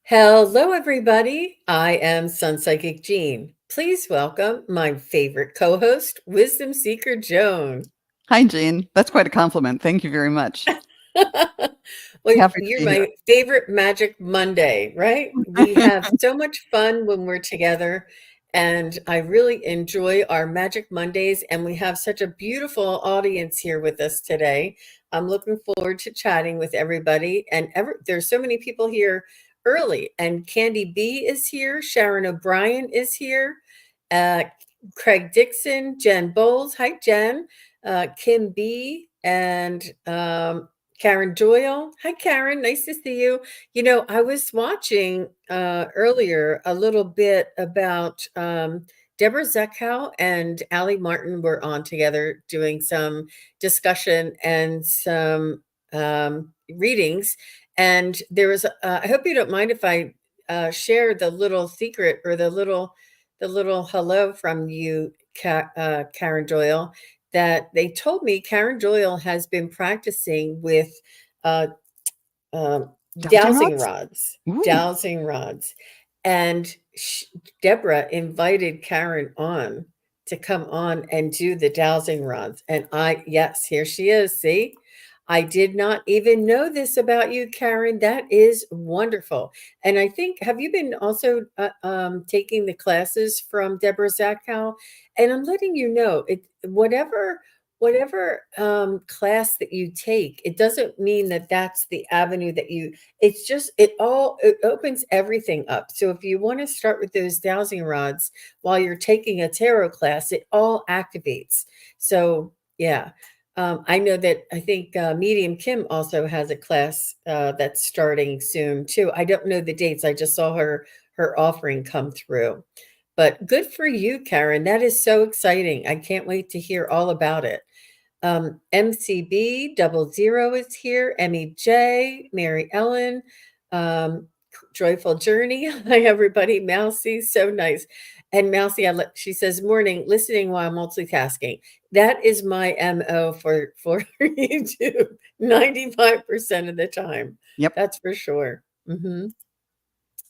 Hello, everybody. I am SunPsychic Jean. Please welcome my favorite co-host, Wisdom Seeker Joan. Hi, Jean. That's quite a compliment. Thank you very much. Well, Happy to you're be here. my favorite Magic Monday, right? We have so much fun when we're together, and I really enjoy our Magic Mondays, and we have such a beautiful audience here with us today. I'm looking forward to chatting with everybody, and there's so many people here early, and Candy B is here, Sharon O'Brien is here, uh, Craig Dixon, Jen Bowles. Hi, Jen. Kim B, and Karen Doyle. Hi, Karen. Nice to see you. I was watching earlier a little bit about Deborah Zechow and Allie Martin were on together doing some discussion and some readings. And I hope you don't mind if I share the little secret or the little hello from you, Karen Doyle, that they told me Karen Doyle has been practicing with uh, um, Dowsing dowsing rods? rods, Ooh, dowsing rods. And Deborah invited Karen on to come on and do the dowsing rods. And yes, here she is. See, I did not even know this about you, Karen. That is wonderful. And I think, have you been also taking the classes from Deborah Zachow? And I'm letting you know, whatever class that you take, it doesn't mean that that's the avenue that you, it's just, it opens everything up. So if you want to start with those dowsing rods while you're taking a tarot class, it all activates. So yeah. I know that I think Medium Kim also has a class that's starting soon too. I don't know the dates. I just saw her offering come through. But good for you, Karen. That is so exciting. I can't wait to hear all about it. MCB double zero is here. Emmy J, Mary Ellen, um, Joyful Journey. Hi, everybody. Mousy, so nice. And Mousy, she says, morning, listening while multitasking. That is my MO for YouTube 95% of the time. yep. That's for sure.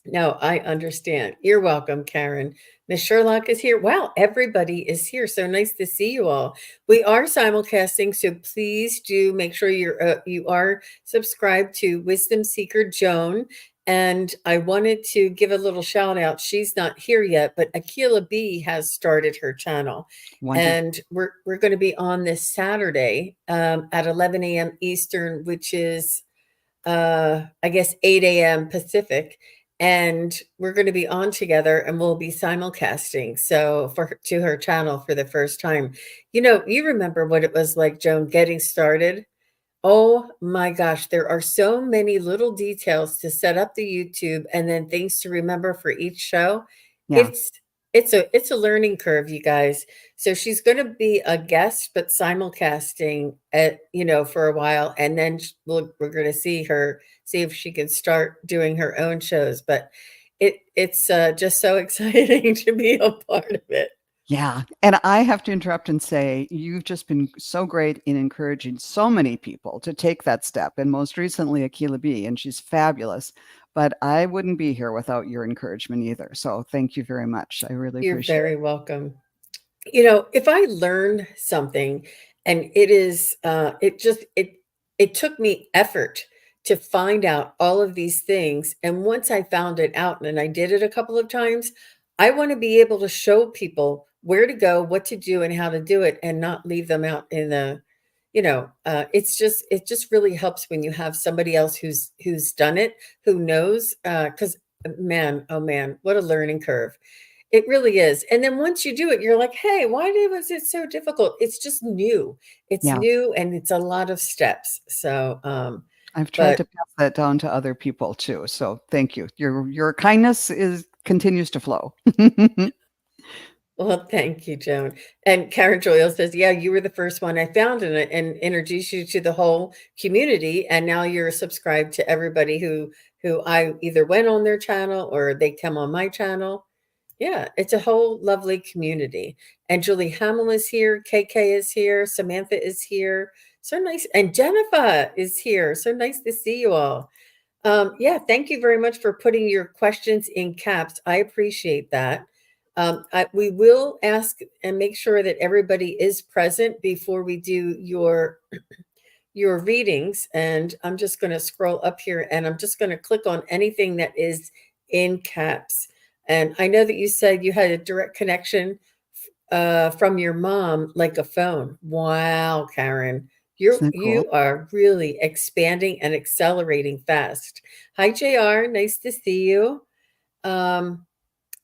No, I understand. You're welcome, Karen. Miss Sherlock is here. Wow, everybody is here. So nice to see you all. We are simulcasting, so please do make sure you are subscribed to Wisdom Seeker Joan. And I wanted to give a little shout out. She's not here yet, but Akila B has started her channel, Wonderful. and we're going to be on this Saturday at 11 a.m. Eastern, which is I guess 8 a.m. Pacific, and we're going to be on together, and we'll be simulcasting. So to her channel for the first time. You remember what it was like, Joan, getting started? Oh my gosh, there are so many little details to set up the YouTube and then things to remember for each show. Yeah. It's it's a learning curve, you guys. So she's going to be a guest but simulcasting for a while, and then we're going to see if she can start doing her own shows, but it's just so exciting to be a part of it. Yeah. And I have to interrupt and say, you've just been so great in encouraging so many people to take that step. And most recently, Akila B, and she's fabulous. But I wouldn't be here without your encouragement either. So thank you very much. I really You're appreciate very welcome. If I learn something and it took me effort to find out all of these things. And once I found it out and I did it a couple of times, I want to be able to show people where to go, what to do, and how to do it, and not leave them out in it just really helps when you have somebody else who's done it, who knows, because man, oh man, what a learning curve. It really is. And then once you do it, you're like, hey, was it so difficult? It's just new. it. It's Yeah. new and it's a lot of steps. So, I've tried but to pass that down to other people too. So thank you. Your kindness is continues to flow. well, thank you, Joan. And Karen Joyle says, yeah, you were the first one I found and introduced you to the whole community. And now you're subscribed to everybody who I either went on their channel or they come on my channel. Yeah, it's a whole lovely community. And Julie Hamill is here, KK is here, Samantha is here. So nice. And Jennifer is here. So nice to see you all. Yeah, thank you very much for putting your questions in caps. I appreciate that. We will ask and make sure that everybody is present before we do your readings. And I'm just going to scroll up here and I'm just going to click on anything that is in caps. And I know that you said you had a direct connection from your mom, like a phone. Wow, Karen, Isn't that cool? you are really expanding and accelerating fast. Hi, JR. Nice to see you. Um,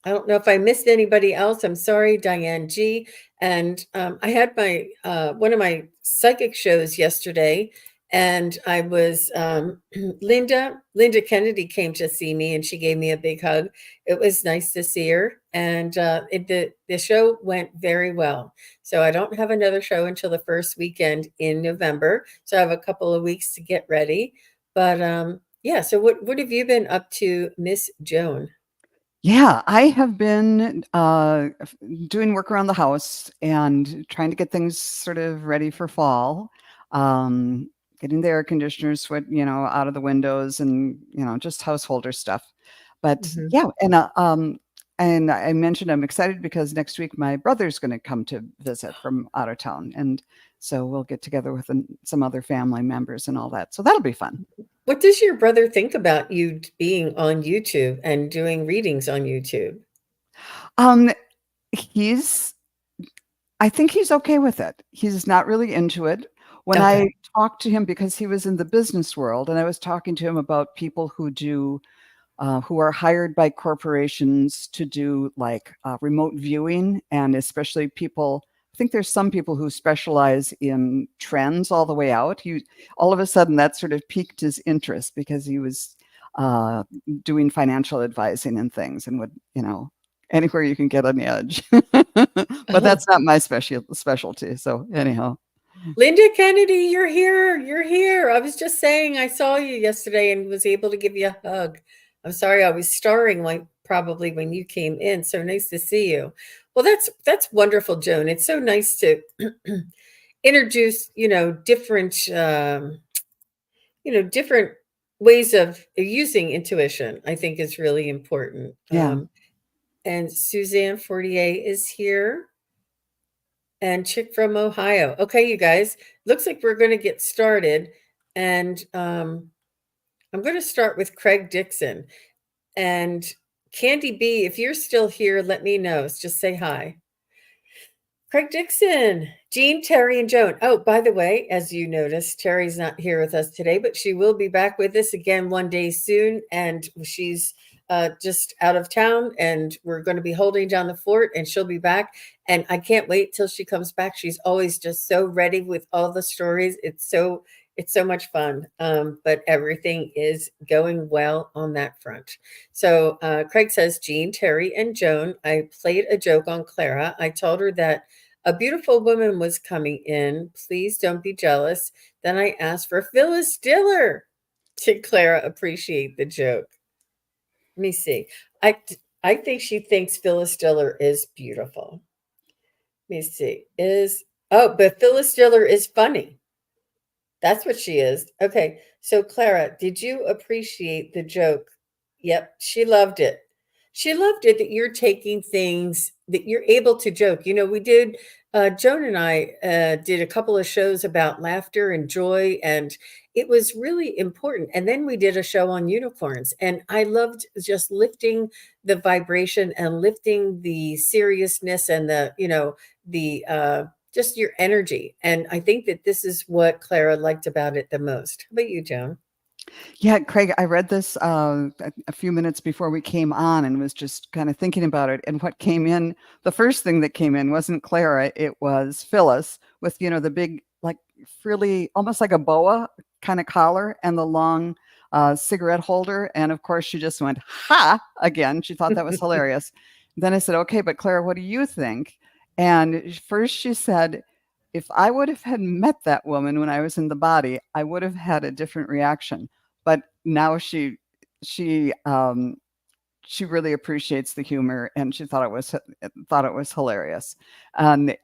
I don't know if I missed anybody else. I'm sorry, Diane G. And I had my one of my psychic shows yesterday, and I was Linda Kennedy came to see me, and she gave me a big hug. It was nice to see her, and the show went very well. So I don't have another show until the first weekend in November. So I have a couple of weeks to get ready. But yeah. So what have you been up to, Miss Joan? Yeah, I have been doing work around the house and trying to get things sort of ready for fall. Um, Getting the air conditioner sweat, out of the windows and, just householder stuff. But Mhm. yeah, and I mentioned I'm excited because next week my brother's going to come to visit from out of town, and so we'll get together with some other family members and all that. So that'll be fun. What does your brother think about you being on YouTube and doing readings on YouTube? Um, he's I think he's okay with it. He's not really into it. When I Okay. talked to him, because he was in the business world, and I was talking to him about people who are hired by corporations to do like remote viewing, and especially people. I think there's some people who specialize in trends all the way out. All of a sudden, that sort of piqued his interest because he was uh, doing financial advising and things, and would anywhere you can get on the edge. But Oh, that's not my specialty. So anyhow, Linda Kennedy, you're here. You're here. I was just saying I saw you yesterday and was able to give you a hug. I'm sorry I was starring like probably when you came in. So nice to see you. Well, that's wonderful, Joan. It's so nice to introduce, different different ways of using intuition. I think is really important. yeah. And Suzanne Fortier is here, and Chick from Ohio. Okay, you guys, looks like we're going to get started. And I'm going to start with Craig Dixon. And Candy B, if you're still here, let me know. Just say hi. Craig Dixon, Jean, Terry, and Joan. Oh, by the way, as you noticed, Terry's not here with us today, but she will be back with us again one day soon. And she's just out of town, and we're going to be holding down the fort, and she'll be back. And I can't wait till she comes back. She's always just so ready with all the stories. It's so much fun. But everything is going well on that front. So Craig says, Jean, Terry, and Joan, I played a joke on Clara. I told her that a beautiful woman was coming in. Please don't be jealous. Then I asked for Phyllis Diller. Did Clara appreciate the joke? Let me see. I I think she thinks Phyllis Diller is beautiful. Let me see. But Phyllis Diller is funny. That's what she is. Okay. So, Clara, did you appreciate the joke? Yep. She loved it. She loved it that you're taking things that you're able to joke. We did, Joan and I did a couple of shows about laughter and joy, and it was really important. And then we did a show on unicorns, and I loved just lifting the vibration and lifting the seriousness and the just your energy. And I think that this is what Clara liked about it the most. How about you, Joan? Yeah, Craig, I read this a few minutes before we came on and was just kind of thinking about it. And what came in, the first thing that came in wasn't Clara, it was Phyllis with, the big, like frilly, almost like a boa kind of collar and the long cigarette holder. And of course, she just went, ha, again. She thought that was hilarious. Then I said, okay, but Clara, what do you think? And first she said, if I would have had met that woman when I was in the body, I would have had a different reaction. But now she really appreciates the humor, and she thought it was hilarious,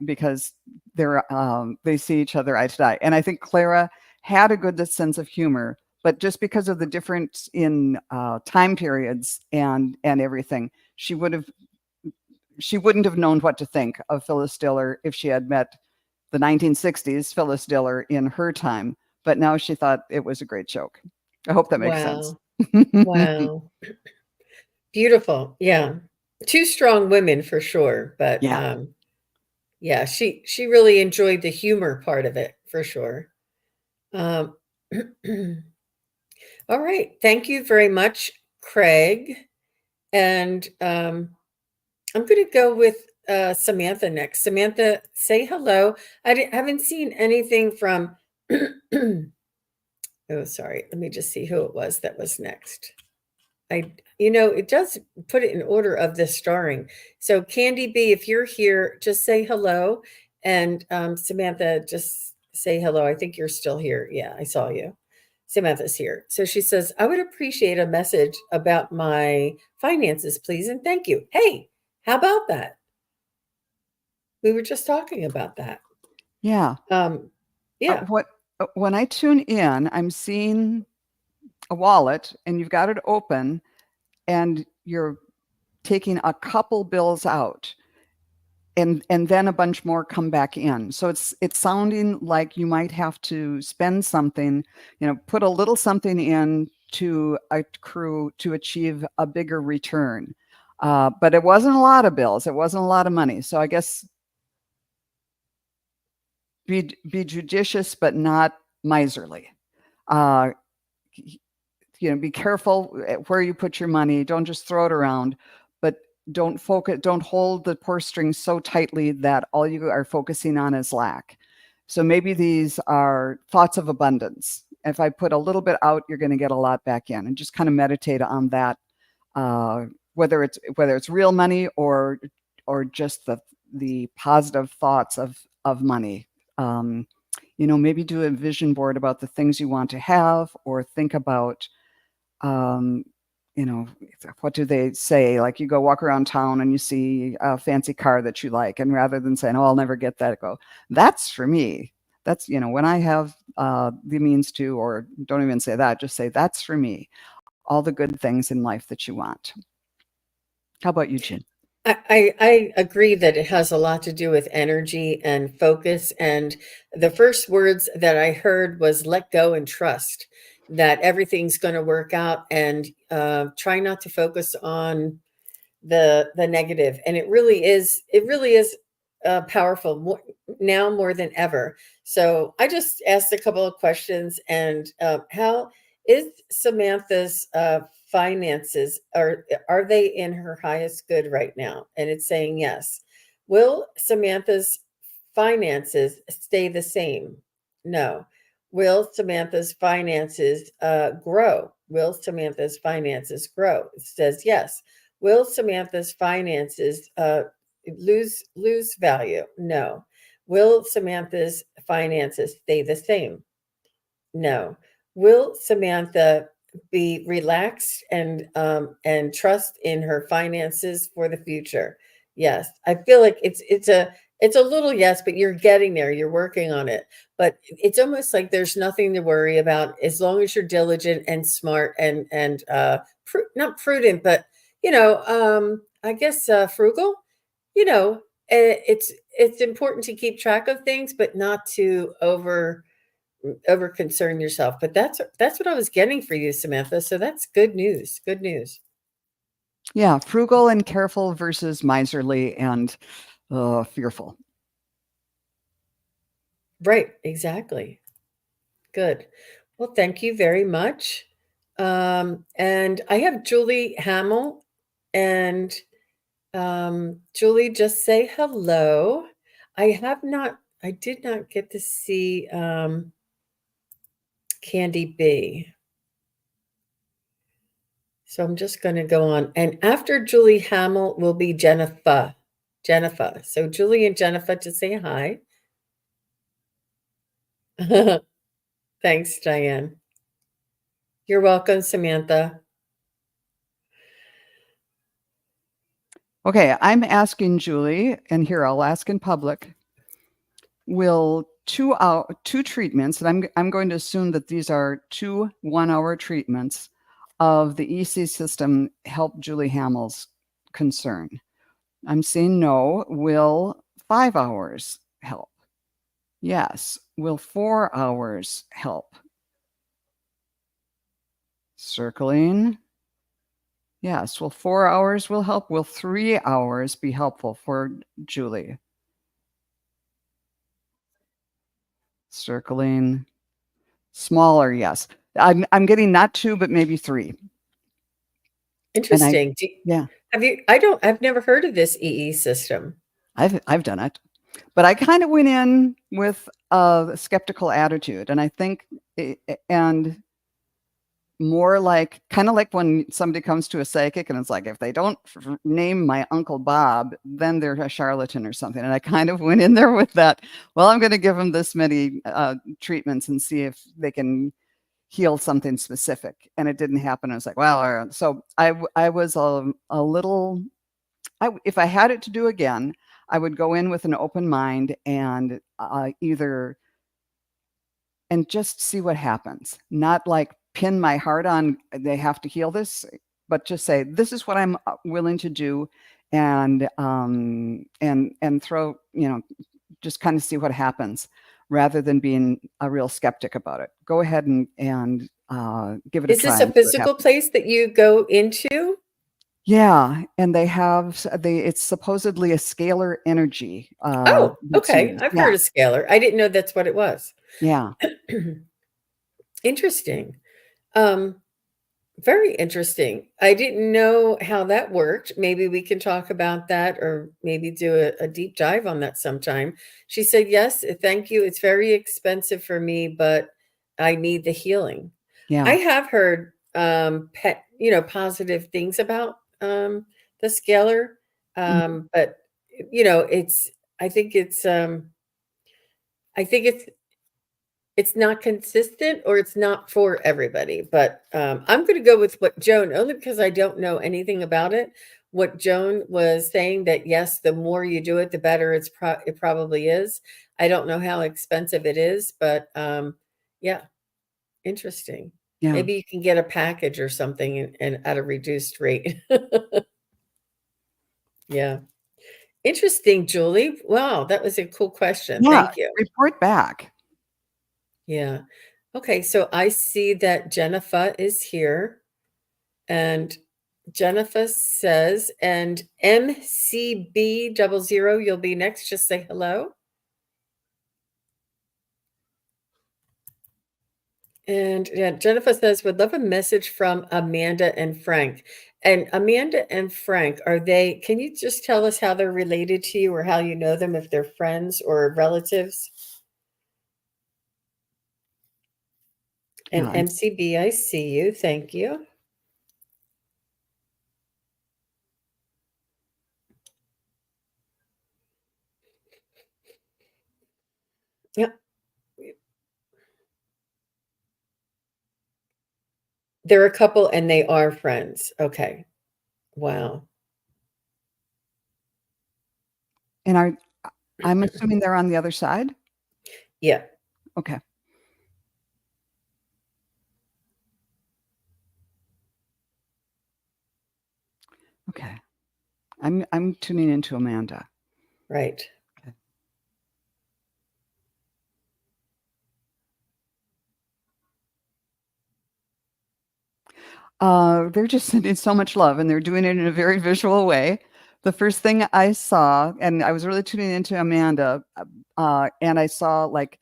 because they see each other eye to eye. And I think Clara had a good sense of humor, but just because of the difference in time periods and everything, she wouldn't have known what to think of Phyllis Diller if she had met the 1960s Phyllis Diller in her time. But now she thought it was a great joke. I hope that makes sense. Wow. Wow. Beautiful. Yeah. Two strong women for sure, but Yeah. yeah, she really enjoyed the humor part of it for sure. Um, all right. Thank you very much, Craig. And I'm going to go with Samantha next. Samantha, say hello. Haven't seen anything from. Oh, sorry. Let me just see who it was that was next. It does put it in order of the starring. So, Candy B, if you're here, just say hello. And Samantha, just say hello. I think you're still here. Yeah, I saw you. Samantha's here. So she says, I would appreciate a message about my finances, please. And thank you. Hey, how about that? We were just talking about that. Yeah. Um, yeah. What when I tune in, I'm seeing a wallet and you've got it open and you're taking a couple bills out and then a bunch more come back in. So it's sounding like you might have to spend something, put a little something in to accrue to achieve a bigger return. But it wasn't a lot of bills. It wasn't a lot of money. So I guess be judicious, but not miserly. Uh, be careful where you put your money. Don't just throw it around, but don't hold the purse strings so tightly that all you are focusing on is lack. So maybe these are thoughts of abundance. If I put a little bit out, you're going to get a lot back in, and just kind of meditate on that. Whether it's real money or just the positive thoughts of money. Maybe do a vision board about the things you want to have, or think about um, what do they say? Like, you go walk around town and you see a fancy car that you like, and rather than saying, "Oh, I'll never get that," go, "That's for me." That's, when I have the means to, or don't even say that, just say, "That's for me." All the good things in life that you want. How about you, Jen? I agree that it has a lot to do with energy and focus. And the first words that I heard was let go and trust that everything's going to work out, and try not to focus on the negative. And it really is powerful now more than ever. So I just asked a couple of questions. And how is Samantha's finances, are they in her highest good right now? And it's saying yes. Will Samantha's finances stay the same? No. Will Samantha's finances grow? Will Samantha's finances grow? It says yes. Will Samantha's finances lose value? No. Will Samantha's finances stay the same? No. Will Samantha be relaxed and trust in her finances for the future? Yes. I feel like it's a little yes, but you're getting there. You're working on it. But it's almost like there's nothing to worry about as long as you're diligent and smart and not prudent, but I guess frugal. It's important to keep track of things, but not to over concern yourself. But that's what I was getting for you, Samantha. So that's good news. Good news. Yeah, frugal and careful versus miserly and fearful. Right, exactly. Good. Well, thank you very much. And I have Julie Hamill, and Julie, just say hello. I did not get to see Candy B. So I'm just going to go on. And after Julie Hamill will be Jennifer. Jennifer. So Julie and Jennifer, just say hi. Thanks, Diane. You're welcome, Samantha. Okay, I'm asking Julie, and here I'll ask in public, will two treatments, and I'm going to assume that these are 2 1-hour treatments of the EC system help Julie Hamill's concern. I'm saying no. Will 5 hours help? Yes. Will 4 hours help? Circling. Yes. Will 4 hours will help? Will 3 hours be helpful for Julie? Circling. Smaller, yes. I'm getting not 2, but maybe 3. And Interesting. yeah, I've never heard of this EE system. I've done it. But I kind of went in with a skeptical attitude, and I think and more like kind of like when somebody comes to a psychic and it's like, if they don't name my Uncle Bob, then they're a charlatan or something. And I kind of went in there with that. Well, I'm going to give them this many treatments and see if they can heal something specific. And it didn't happen. I was like, well, so I was a little, if I had it to do again, I would go in with an open mind and either and just see what happens. Not like pin my heart on they have to heal this, but just say this is what I'm willing to do, and throw just kind of see what happens, rather than being a real skeptic about it. Go ahead and give it a Is try this a and see what physical happens. place that you go into? Yeah, and it's supposedly a scalar energy Oh, that's okay. used. I've Yeah, heard of scalar. I didn't know that's what it was. yeah, Interesting. Um, Very interesting. I didn't know how that worked. Maybe we can talk about that or maybe do a deep dive on that sometime. She said, yes, thank you. It's very expensive for me, but I need the healing. I yeah. have heard positive things about the scalar. Mhm. But you know, it's I think it's I think it's not consistent or it's not for everybody, but I'm going to go with what Joan, only because I don't know anything about it. What Joan was saying, that yes, the more you do it, the better it probably is. I don't know how expensive it is, but yeah, interesting. Yeah. Maybe you can get a package or something and at a reduced rate. Yeah, interesting, Julie. Wow, that was a cool question. Yeah, Thank you. report back. Yeah. Okay, so I see that Jennifer is here. And Jennifer says, and MCB 00, you'll be next. Just say hello. And yeah, Jennifer says, would love a message from Amanda and Frank. And Amanda and Frank, can you just tell us how they're related to you or how you know them, if they're friends or relatives? And Yeah, MCB, I see you. Thank you. Yeah, they're a couple and they are friends. Okay. Wow. and I'm assuming they're on the other side? Yeah. Okay, okay. I'm tuning into Amanda. Right. Okay. They're just sending so much love, and they're doing it in a very visual way. The first thing I saw, and I was really tuning into Amanda, and I saw like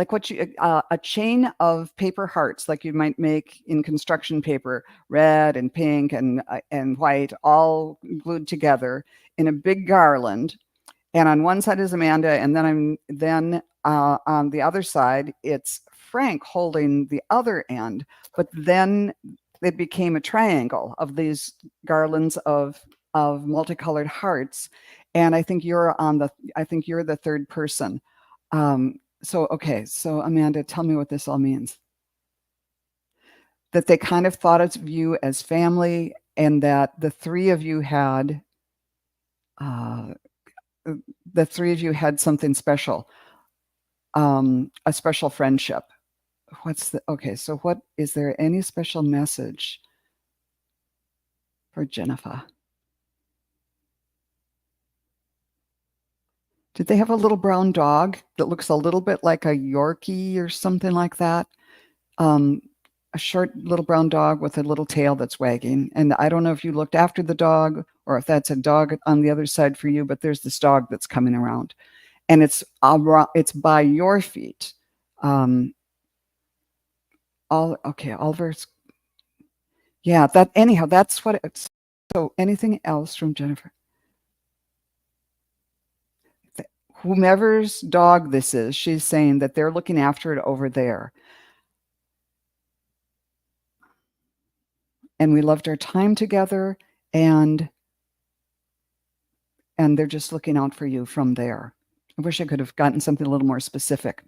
what you a chain of paper hearts, like you might make in construction paper, red and pink and white, all glued together in a big garland. And on one side is Amanda, and then on the other side it's Frank holding the other end. But then it became a triangle of these garlands of multicolored hearts. And I think you're the third person. So okay, so Amanda, tell me what this all means. That they kind of thought of you as family, and that uh, the three of you had something special. a special friendship. Okay, so what is there any special message for Jennifer? Did they have a little brown dog that looks a little bit like a Yorkie or something like that? Um, a short little brown dog with a little tail that's wagging. And I don't know if you looked after the dog or if that's a dog on the other side for you, but there's this dog that's coming around, and it's by your feet. All okay, Oliver's. Yeah, that anyhow. That's what it's. So anything else from Jennifer? Whomever's dog this is, she's saying that they're looking after it over there. And we loved our time together, and they're just looking out for you from there. I wish I could have gotten something a little more specific.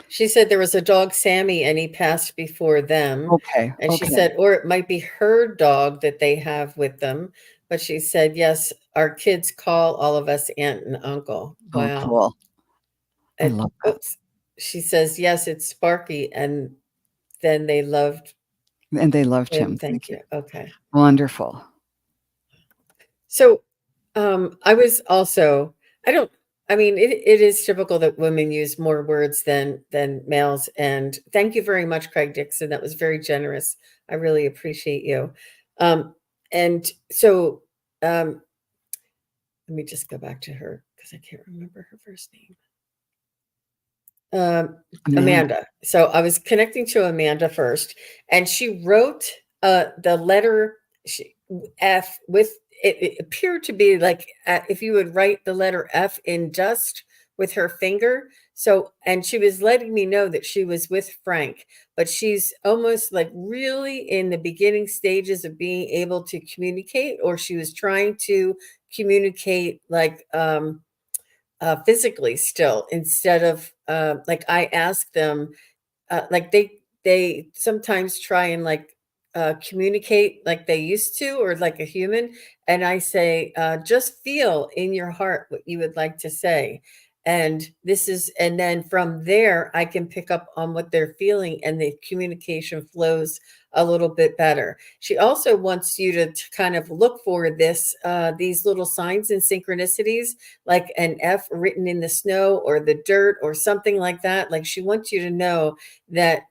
She said there was a dog, Sammy, and he passed before them. Okay, And she okay. said, or it might be her dog that they have with them. But she said, yes, our kids call all of us aunt and uncle. Oh, Wow. cool. I And love that. oops, she says, yes, it's Sparky. And then they loved And they loved him. him. Thank Thank you. you. Okay. Wonderful. So I was also, I don't, I mean, it is typical that women use more words than males. And thank you very much, Craig Dixon. That was very generous. I really appreciate you. Um, and so let me just go back to her because I can't remember her first name. Um, Amanda. Amanda. So I was connecting to Amanda first, and she wrote the letter F with it appeared to be like if you would write the letter F in dust with her finger. So, and she was letting me know that she was with Frank, but she's almost like really in the beginning stages of being able to communicate, or she was trying to communicate like physically still instead of like I ask them like they sometimes try and like communicate like they used to or like a human, and I say just feel in your heart what you would like to say, and this is, and then from there I can pick up on what they're feeling and the communication flows a little bit better. She also wants you to kind of look for these little signs and synchronicities, like an F written in the snow or the dirt or something like that. Like she wants you to know that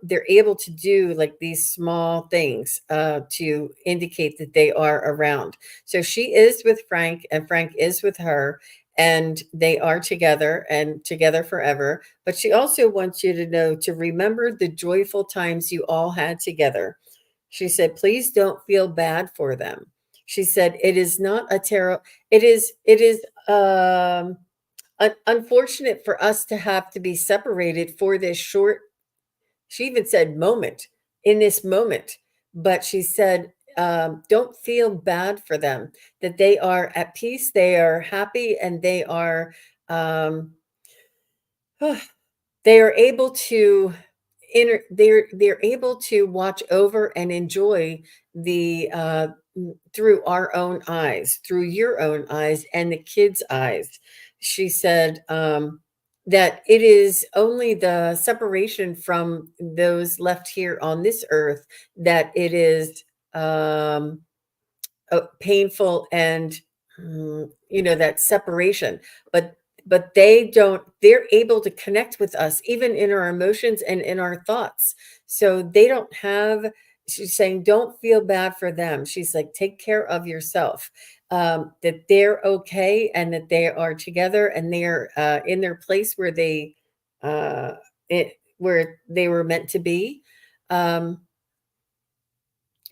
they're able to do like these small things to indicate that they are around. So she is with Frank, and Frank is with her, and they are together and together forever. But she also wants you to know to remember the joyful times you all had together. She said, please don't feel bad for them. She said, it is not a terror. It is unfortunate for us to have to be separated for this short, she even said moment, in this moment. But she said, don't feel bad for them, that they are at peace, they are happy, and um, they are able to they're able to watch over and enjoy the through our own eyes, through your own eyes and the kids' eyes. She said that it is only the separation from those left here on this earth that it is painful and that separation, but they don't, they're able to connect with us even in our emotions and in our thoughts. So they don't have, she's saying don't feel bad for them. She's like, take care of yourself, that they're okay and that they are together and they're in their place where uh where they were meant to be. um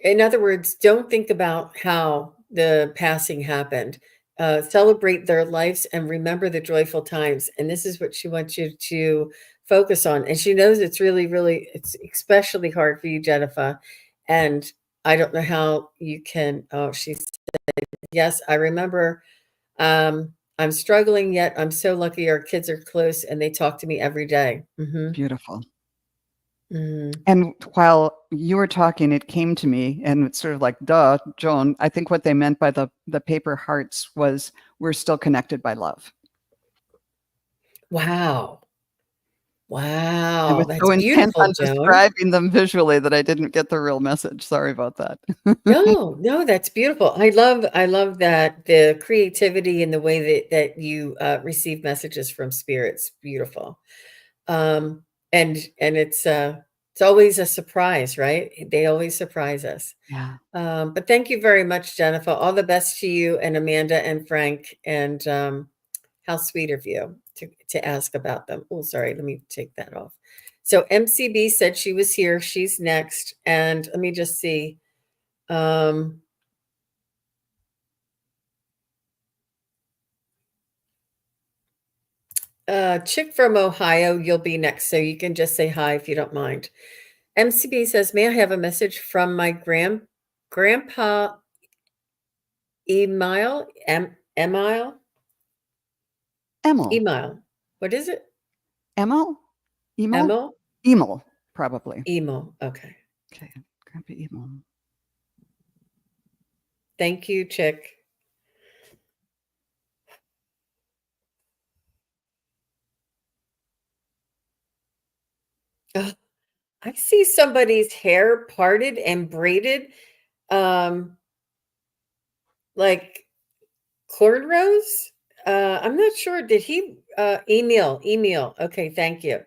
in other words, don't think about how the passing happened. Celebrate their lives and remember the joyful times. And this is what she wants you to focus on. And she knows it's really, really, it's especially hard for you, Jennifer. And I don't know how you can. Oh, she said, yes, I remember. I'm struggling, yet I'm so lucky our kids are close and they talk to me every day. Beautiful. Mhm. And while you were talking, it came to me, and it's sort of like, duh, Joan. I think what they meant by the paper hearts was we're still connected by love. Wow. I Wow, was so that's intent beautiful, on Joan. describing them visually that I didn't get the real message. Sorry about that. No, no, that's beautiful. I love that the creativity and the way that you receive messages from spirits. Beautiful. Um, and it's always a surprise, right? They always surprise us. Yeah. But thank you very much, Jennifer. All the best to you and Amanda and Frank. And how sweet of you to ask about them. Oh, sorry, let me take that off. So MCB said she was here. She's next. And let me just see. Um, Chick from Ohio, you'll be next. So you can just say hi if you don't mind. MCB says, may I have a message from my grandpa Emile? Emile? Emil. Emile. What is it? Emil? Emil? Emil? Emil, probably. Emo. Okay. Okay. Grandpa Emil. Thank you, Chick. Ugh, I see somebody's hair parted and braided, um, like cornrows. I'm not sure. Did he, Emil. Okay, thank you.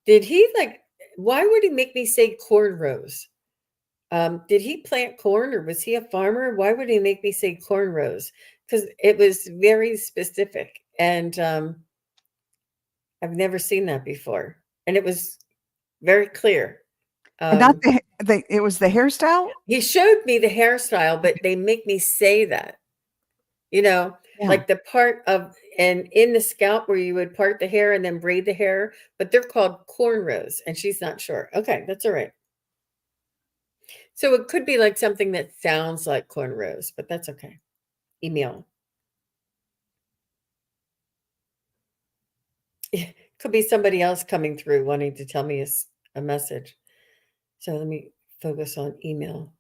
Did he like, why would he make me say cornrows? Did he plant corn or was he a farmer? Why would he make me say cornrows? Because it was very specific. And I've never seen that before. And it was very clear. And not Um, it was the hairstyle? he showed me the hairstyle, but they make me say that, you know, Yeah. like the part of, and in the scalp where you would part the hair and then braid the hair, but they're called cornrows. And she's not sure. Okay, that's all right. So it could be like something that sounds like cornrows, but that's okay. Email. Could be somebody else coming through wanting to tell me a message. So let me focus on email.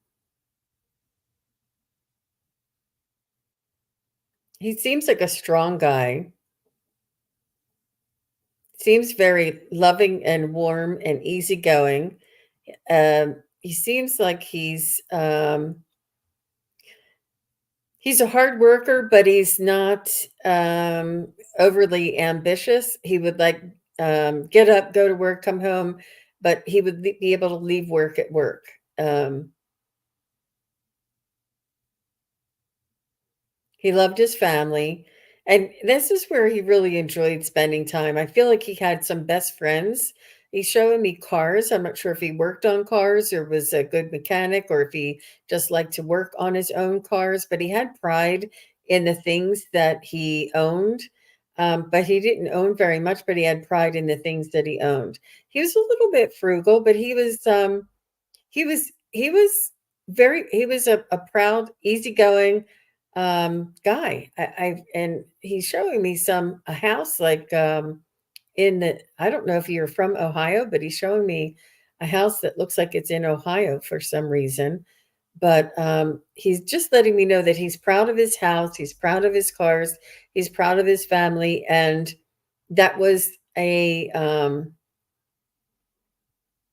He seems like a strong guy. Seems very loving and warm and easygoing. He seems like he's a hard worker, but he's not overly ambitious. He would like get up, go to work, come home, but he would be able to leave work at work. Um, He loved his family, and this is where he really enjoyed spending time. I feel like he had some best friends. He's showing me cars. I'm not sure if he worked on cars or was a good mechanic or if he just liked to work on his own cars, but he had pride in the things that he owned. But he didn't own very much, but he had pride in the things that he owned. He was a little bit frugal, but he was he was a proud, easygoing guy. I and he's showing me a house like in the I don't know if you're from Ohio, but he's showing me a house that looks like it's in Ohio for some reason. But he's just letting me know that he's proud of his house, he's proud of his cars, he's proud of his family, and that was a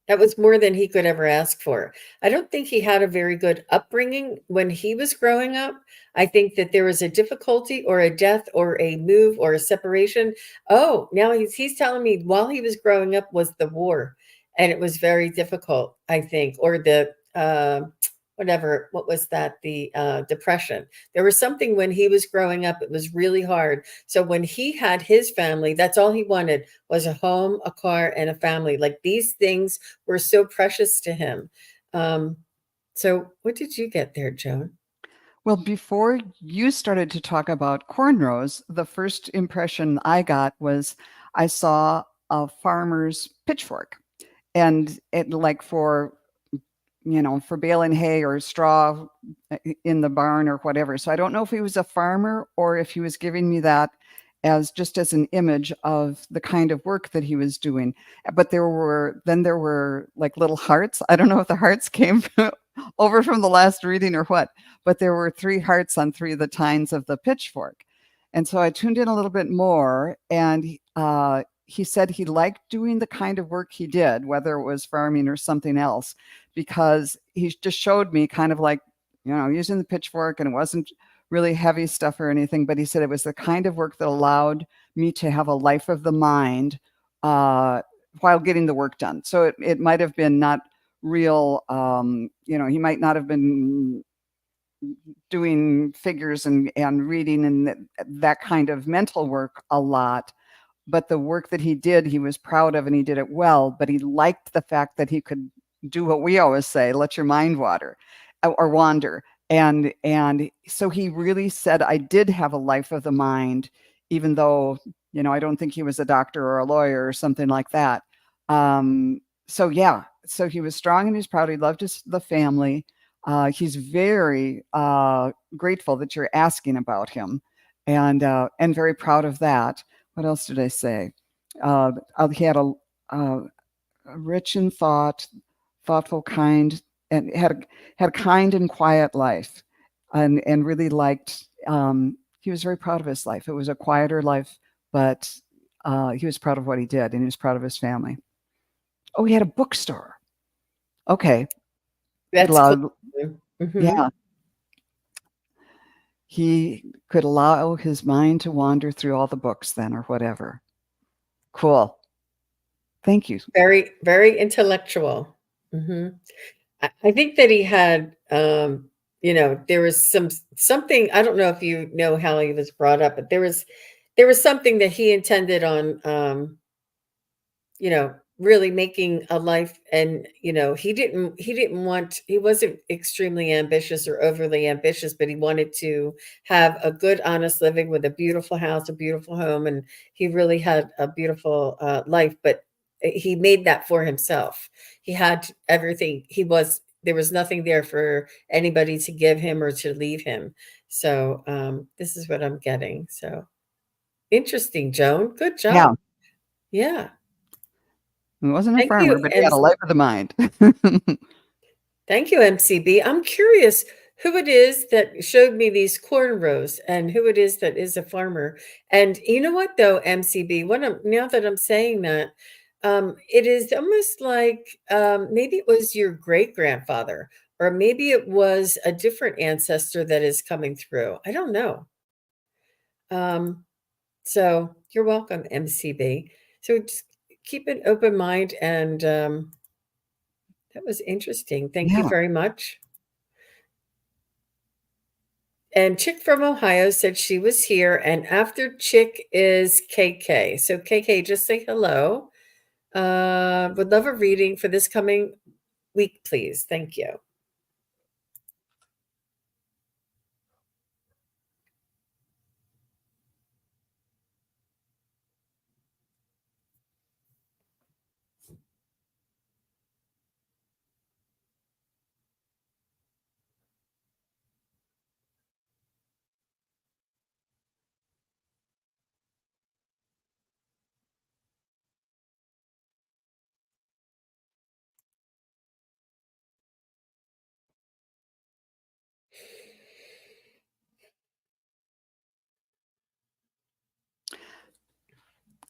that was more than he could ever ask for. I don't think he had a very good upbringing when he was growing up. I think that there was a difficulty or a death or a move or a separation. Oh, now he's telling me while he was growing up was the war, and it was very difficult, I think, or the whatever, what was that? The depression. There was something when he was growing up, it was really hard. So when he had his family, that's all he wanted was a home, a car, and a family. Like these things were so precious to him. Um, so what did you get there, Joan? Well, before you started to talk about cornrows, the first impression I got was I saw a farmer's pitchfork. And it like for baling hay or straw in the barn or whatever. So I don't know if he was a farmer or if he was giving me that as just as an image of the kind of work that he was doing. But there were like little hearts. I don't know if the hearts came over from the last reading or what, but there were three hearts on three of the tines of the pitchfork. And so I tuned in a little bit more, and he said he liked doing the kind of work he did, whether it was farming or something else, because he just showed me kind of like, using the pitchfork, and it wasn't really heavy stuff or anything, but he said it was the kind of work that allowed me to have a life of the mind uh, while getting the work done. So it might have been not real, he might not have been doing figures and reading and that kind of mental work a lot, but the work that he did, he was proud of and he did it well, but he liked the fact that he could do what we always say, let your mind water or wander. And so he really said, I did have a life of the mind, even though, I don't think he was a doctor or a lawyer or something like that. So yeah, so he was strong and he's proud. He loved the family. He's very grateful that you're asking about him, and very proud of that. What else did I say? He had a rich in thought, thoughtful, kind, and had a kind and quiet life, and really liked. He was very proud of his life. It was a quieter life, but he was proud of what he did, and he was proud of his family. Oh, he had a bookstore. Okay, he That's cool. allowed. Mhm. Yeah, he could allow his mind to wander through all the books, then, or whatever. Cool. Thank you. Very, very intellectual. Mhm. I think that he had, there was something, I don't know if you know how he was brought up, but there was something that he intended on, really making a life, and he wasn't extremely ambitious or overly ambitious, but he wanted to have a good honest living with a beautiful house, a beautiful home, and he really had a beautiful life, but he made that for himself. He had everything. There was nothing there for anybody to give him or to leave him. So this is what I'm getting. So interesting, Joan. Good Yeah, job. Yeah. he wasn't a Thank you. farmer, but he And had a life of the mind. thank you, MCB. I'm curious who it is that showed me these cornrows and who it is that is a farmer. And you know what, though, MCB, now that I'm saying that, it is almost like maybe it was your great grandfather, or maybe it was a different ancestor that is coming through. I don't know. Um, so you're welcome, MCB. So just keep an open mind. And that was interesting. Thank you Yeah. very much. And Chick from Ohio said she was here, and after Chick is KK. So KK, just say hello. Would love a reading for this coming week, please. Thank you.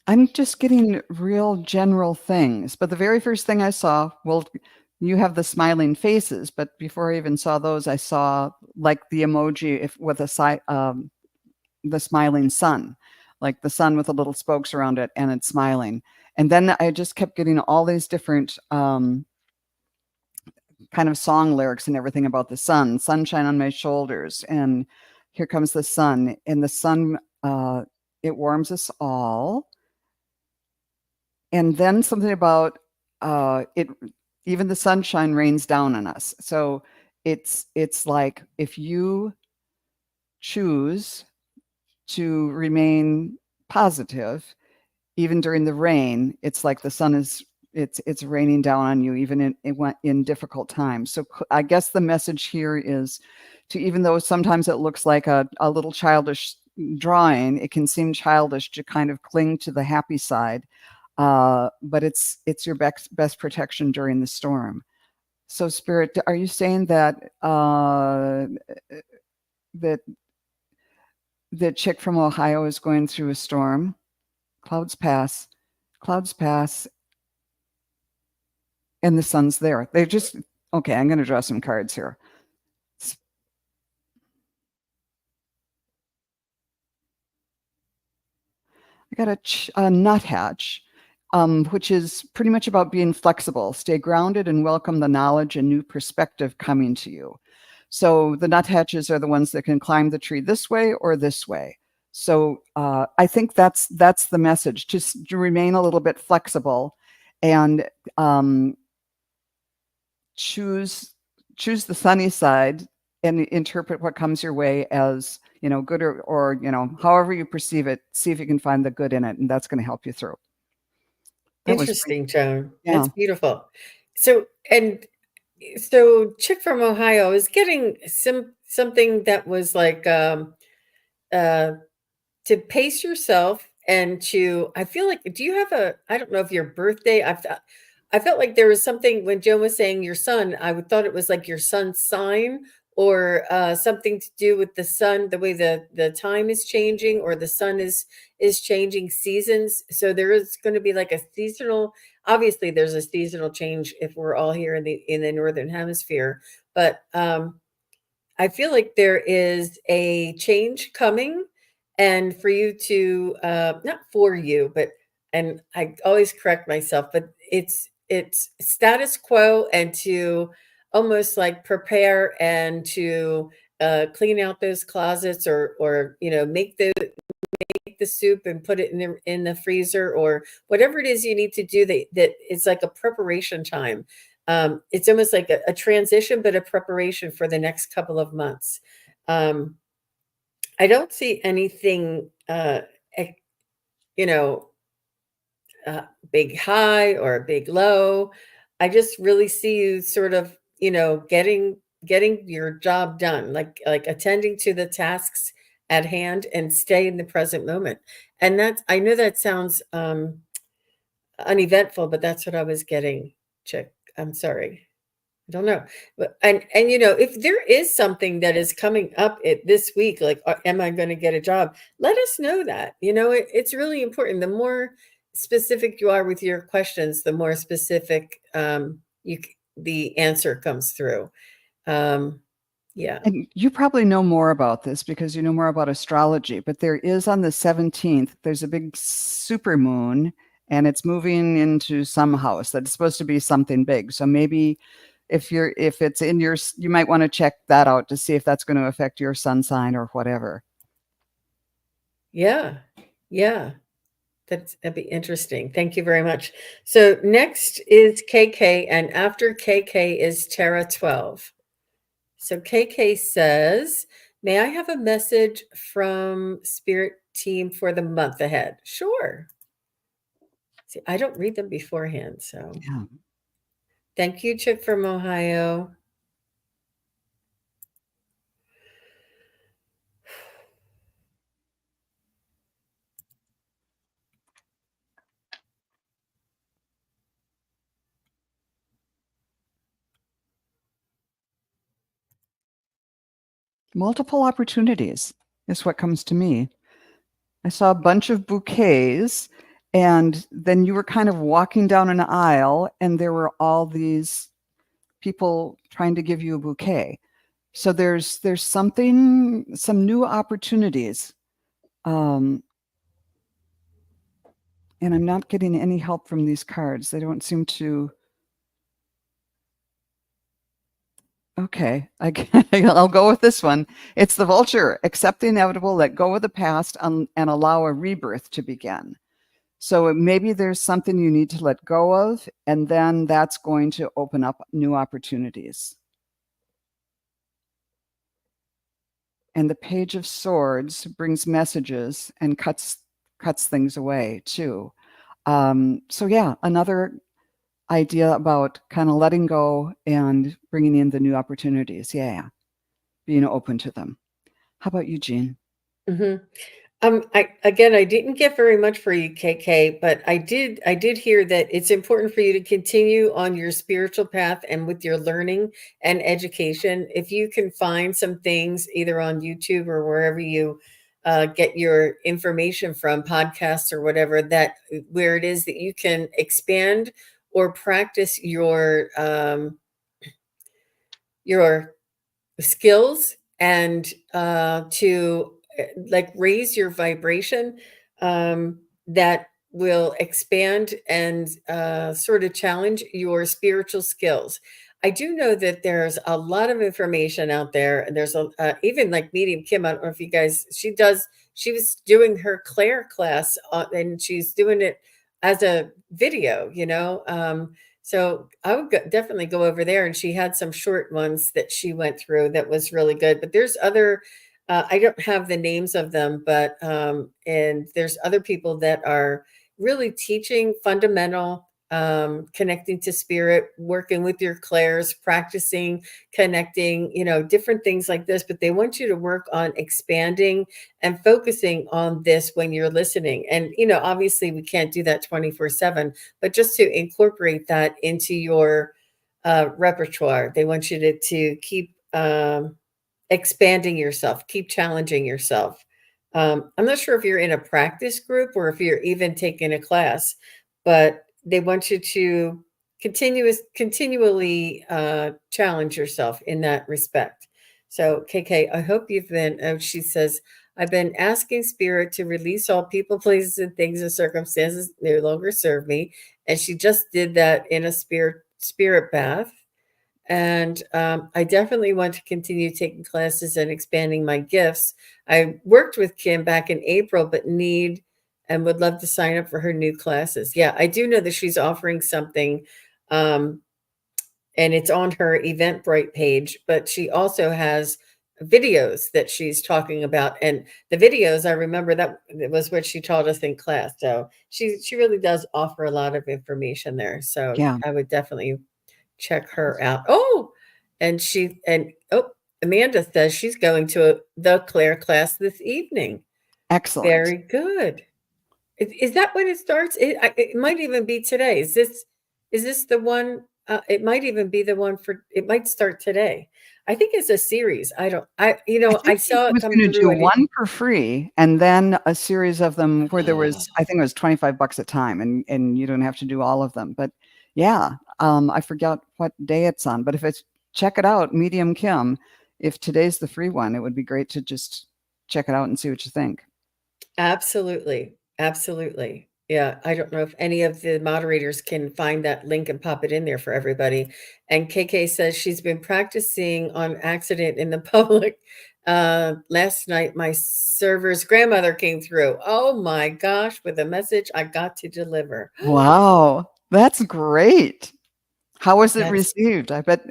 I'm just getting real general things, but the very first thing I saw, well, you have the smiling faces, but before I even saw those, I saw like the emoji if with the smiling sun, like the sun with the little spokes around it, and it's smiling. And then I just kept getting all these different kind of song lyrics and everything about the sun, sunshine on my shoulders, and here comes the sun, and the sun, it warms us all. And then something about it, even the sunshine rains down on us. So it's like if you choose to remain positive, even during the rain, it's like the sun is it's raining down on you even in difficult times. So I guess the message here is to, even though sometimes it looks like a little childish drawing, it can seem childish to kind of cling to the happy side, but it's your best protection during the storm. So Spirit, are you saying that that that chick from Ohio is going through a storm? Clouds pass. Clouds pass and the sun's there. They just, okay, I'm going to draw some cards here. I got a nuthatch, which is pretty much about being flexible. Stay grounded and welcome the knowledge and new perspective coming to you. So the nuthatches are the ones that can climb the tree this way or this way. So I think that's the message, just to remain a little bit flexible and choose the sunny side and interpret what comes your way as, good or however you perceive it. See if you can find the good in it, and that's going to help you through. That was great. Interesting, Joan. Yeah. That's beautiful. So Chick from Ohio is getting something that was like uh to pace yourself and to I feel like do you have I don't know if your birthday I felt like there was something when Joan was saying your son, thought it was like your son's sign or something to do with the sun, the way the time is changing or the sun is changing seasons. So there is going to be like a seasonal, obviously there's a seasonal change if we're all here in the northern hemisphere, but I feel like there is a change coming, and for you to not for you, but and I always correct myself, but it's status quo and to almost like prepare and to clean out those closets or make the soup and put it in the freezer or whatever it is you need to do that it's like a preparation time. It's almost like a transition, but a preparation for the next couple of months. Um, I don't see anything, ec- you know, big high or a big low. I just really see you sort of, getting your job done, like attending to the tasks at hand and stay in the present moment. And that's I know that sounds uneventful, but that's what I was getting, Chick. I'm sorry. I don't know. But if there is something that is coming up this week, like am I going to get a job? Let us know that. It's really important. The more specific you are with your questions, the more specific the answer comes through. Um, yeah. And you probably know more about this because you know more about astrology, but there is on the 17th, there's a big super moon and it's moving into some house that's supposed to be something big. So maybe if it's in your, you might want to check that out to see if that's going to affect your sun sign or whatever. Yeah. Yeah. That'd be interesting. Thank you very much. So next is KK, and after KK is Terra 12. So KK says, may I have a message from Spirit Team for the month ahead? Sure. See, I don't read them beforehand, so Yeah. thank you, Chip from Ohio. Multiple opportunities is what comes to me. I saw a bunch of bouquets, and then you were kind of walking down an aisle, and there were all these people trying to give you a bouquet. So there's some new opportunities, um, and I'm not getting any help from these cards. They don't seem to. Okay, I'll go with this one. It's the vulture. Accept the inevitable, let go of the past, and allow a rebirth to begin. So maybe there's something you need to let go of, and then that's going to open up new opportunities. And the Page of Swords brings messages and cuts things away too. So yeah, another idea about kind of letting go and bringing in the new opportunities. Yeah, being open to them. How about you, Jean? Hmm. I didn't get very much for you, KK, but I did hear that it's important for you to continue on your spiritual path and with your learning and education. If you can find some things either on YouTube or wherever you get your information from, podcasts or whatever, that where it is that you can expand or practice your skills, and to like raise your vibration, that will expand and sort of challenge your spiritual skills. I do know that there's a lot of information out there, and there's a even like Medium Kim. I don't know if you guys, she was doing her Claire class, and she's doing it as a video, so I would definitely go over there, and she had some short ones that she went through that was really good. But there's other, I don't have the names of them, but and there's other people that are really teaching fundamental, connecting to spirit, working with your clairs, practicing connecting, different things like this. But they want you to work on expanding and focusing on this when you're listening. And obviously we can't do that 24/7, but just to incorporate that into your repertoire. They want you to keep expanding yourself, keep challenging yourself. I'm not sure if you're in a practice group or if you're even taking a class, but they want you to continually challenge yourself in that respect. So, KK, I hope you've been. She says, "I've been asking Spirit to release all people, places, and things and circumstances no longer serve me," and she just did that in a spirit bath. And I definitely want to continue taking classes and expanding my gifts. I worked with Kim back in April, but need and would love to sign up for her new classes. Yeah, I do know that she's offering something, um, and it's on her Eventbrite page, but she also has videos that she's talking about. And the videos, I remember that was what she taught us in class. So she really does offer a lot of information there. So Yeah, I would definitely check her out. Oh, Amanda says she's going to the Claire class this evening. excellent. Very good. Is that when it starts? It might even be today. Is this the one? It might even be the one for. It might start today. I think it's a series. I don't. I I think he saw it was come gonna do through. I didn't. one for free and then a series of them where there was, I think it was 25 bucks a time, and you don't have to do all of them. But yeah, I forgot what day it's on, but if it's check it out, Medium Kim. If today's the free one, it would be great to just check it out and see what you think. Absolutely. Absolutely. Yeah, I don't know if any of the moderators can find that link and pop it in there for everybody. And KK says she's been practicing on accident in the public. Last night, my server's grandmother came through. Oh my gosh, with a message I got to deliver. Wow, that's great. How was it That's received? I bet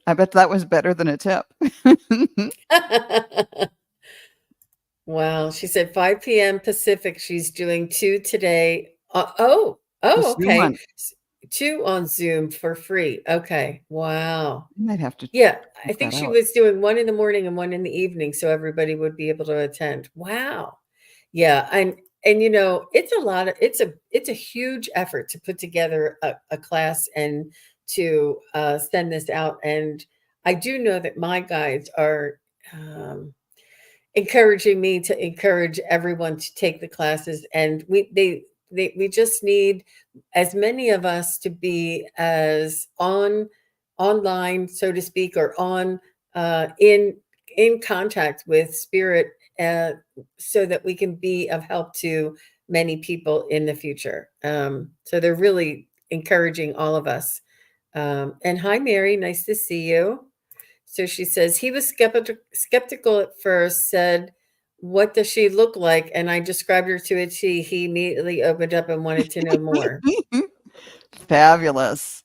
that was better than a tip. wow. She said 5 p.m. Pacific. She's doing two today. The Zoom Okay. one, Two on Zoom for free. Okay. Wow. I might have to Yeah, I check think that she out. was doing one in the morning and one in the evening, so everybody would be able to attend. Wow. Yeah, and it's a huge effort to put together a class and to send this out. And I do know that my guides are encouraging me to encourage everyone to take the classes, and we just need as many of us to be as online, so to speak, or on in contact with spirit, uh, so that we can be of help to many people in the future. So they're really encouraging all of us. And hi, Mary, nice to see you. So she says he was skeptical at first, said, "What does she look like?" And I described her to a T. He immediately opened up and wanted to know more. Fabulous.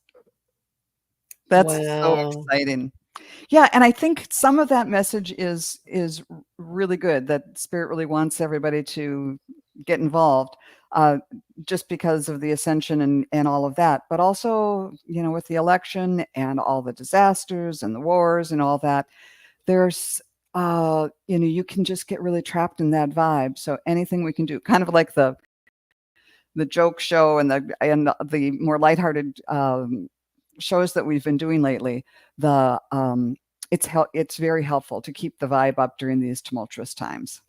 That's so Wow. exciting. Yeah, and I think some of that message is really good, that Spirit really wants everybody to get involved, uh, just because of the ascension and all of that. But also, with the election and all the disasters and the wars and all that, there's, you can just get really trapped in that vibe. So anything we can do, kind of like the joke show and the more lighthearted shows that we've been doing lately, the it's very helpful to keep the vibe up during these tumultuous times.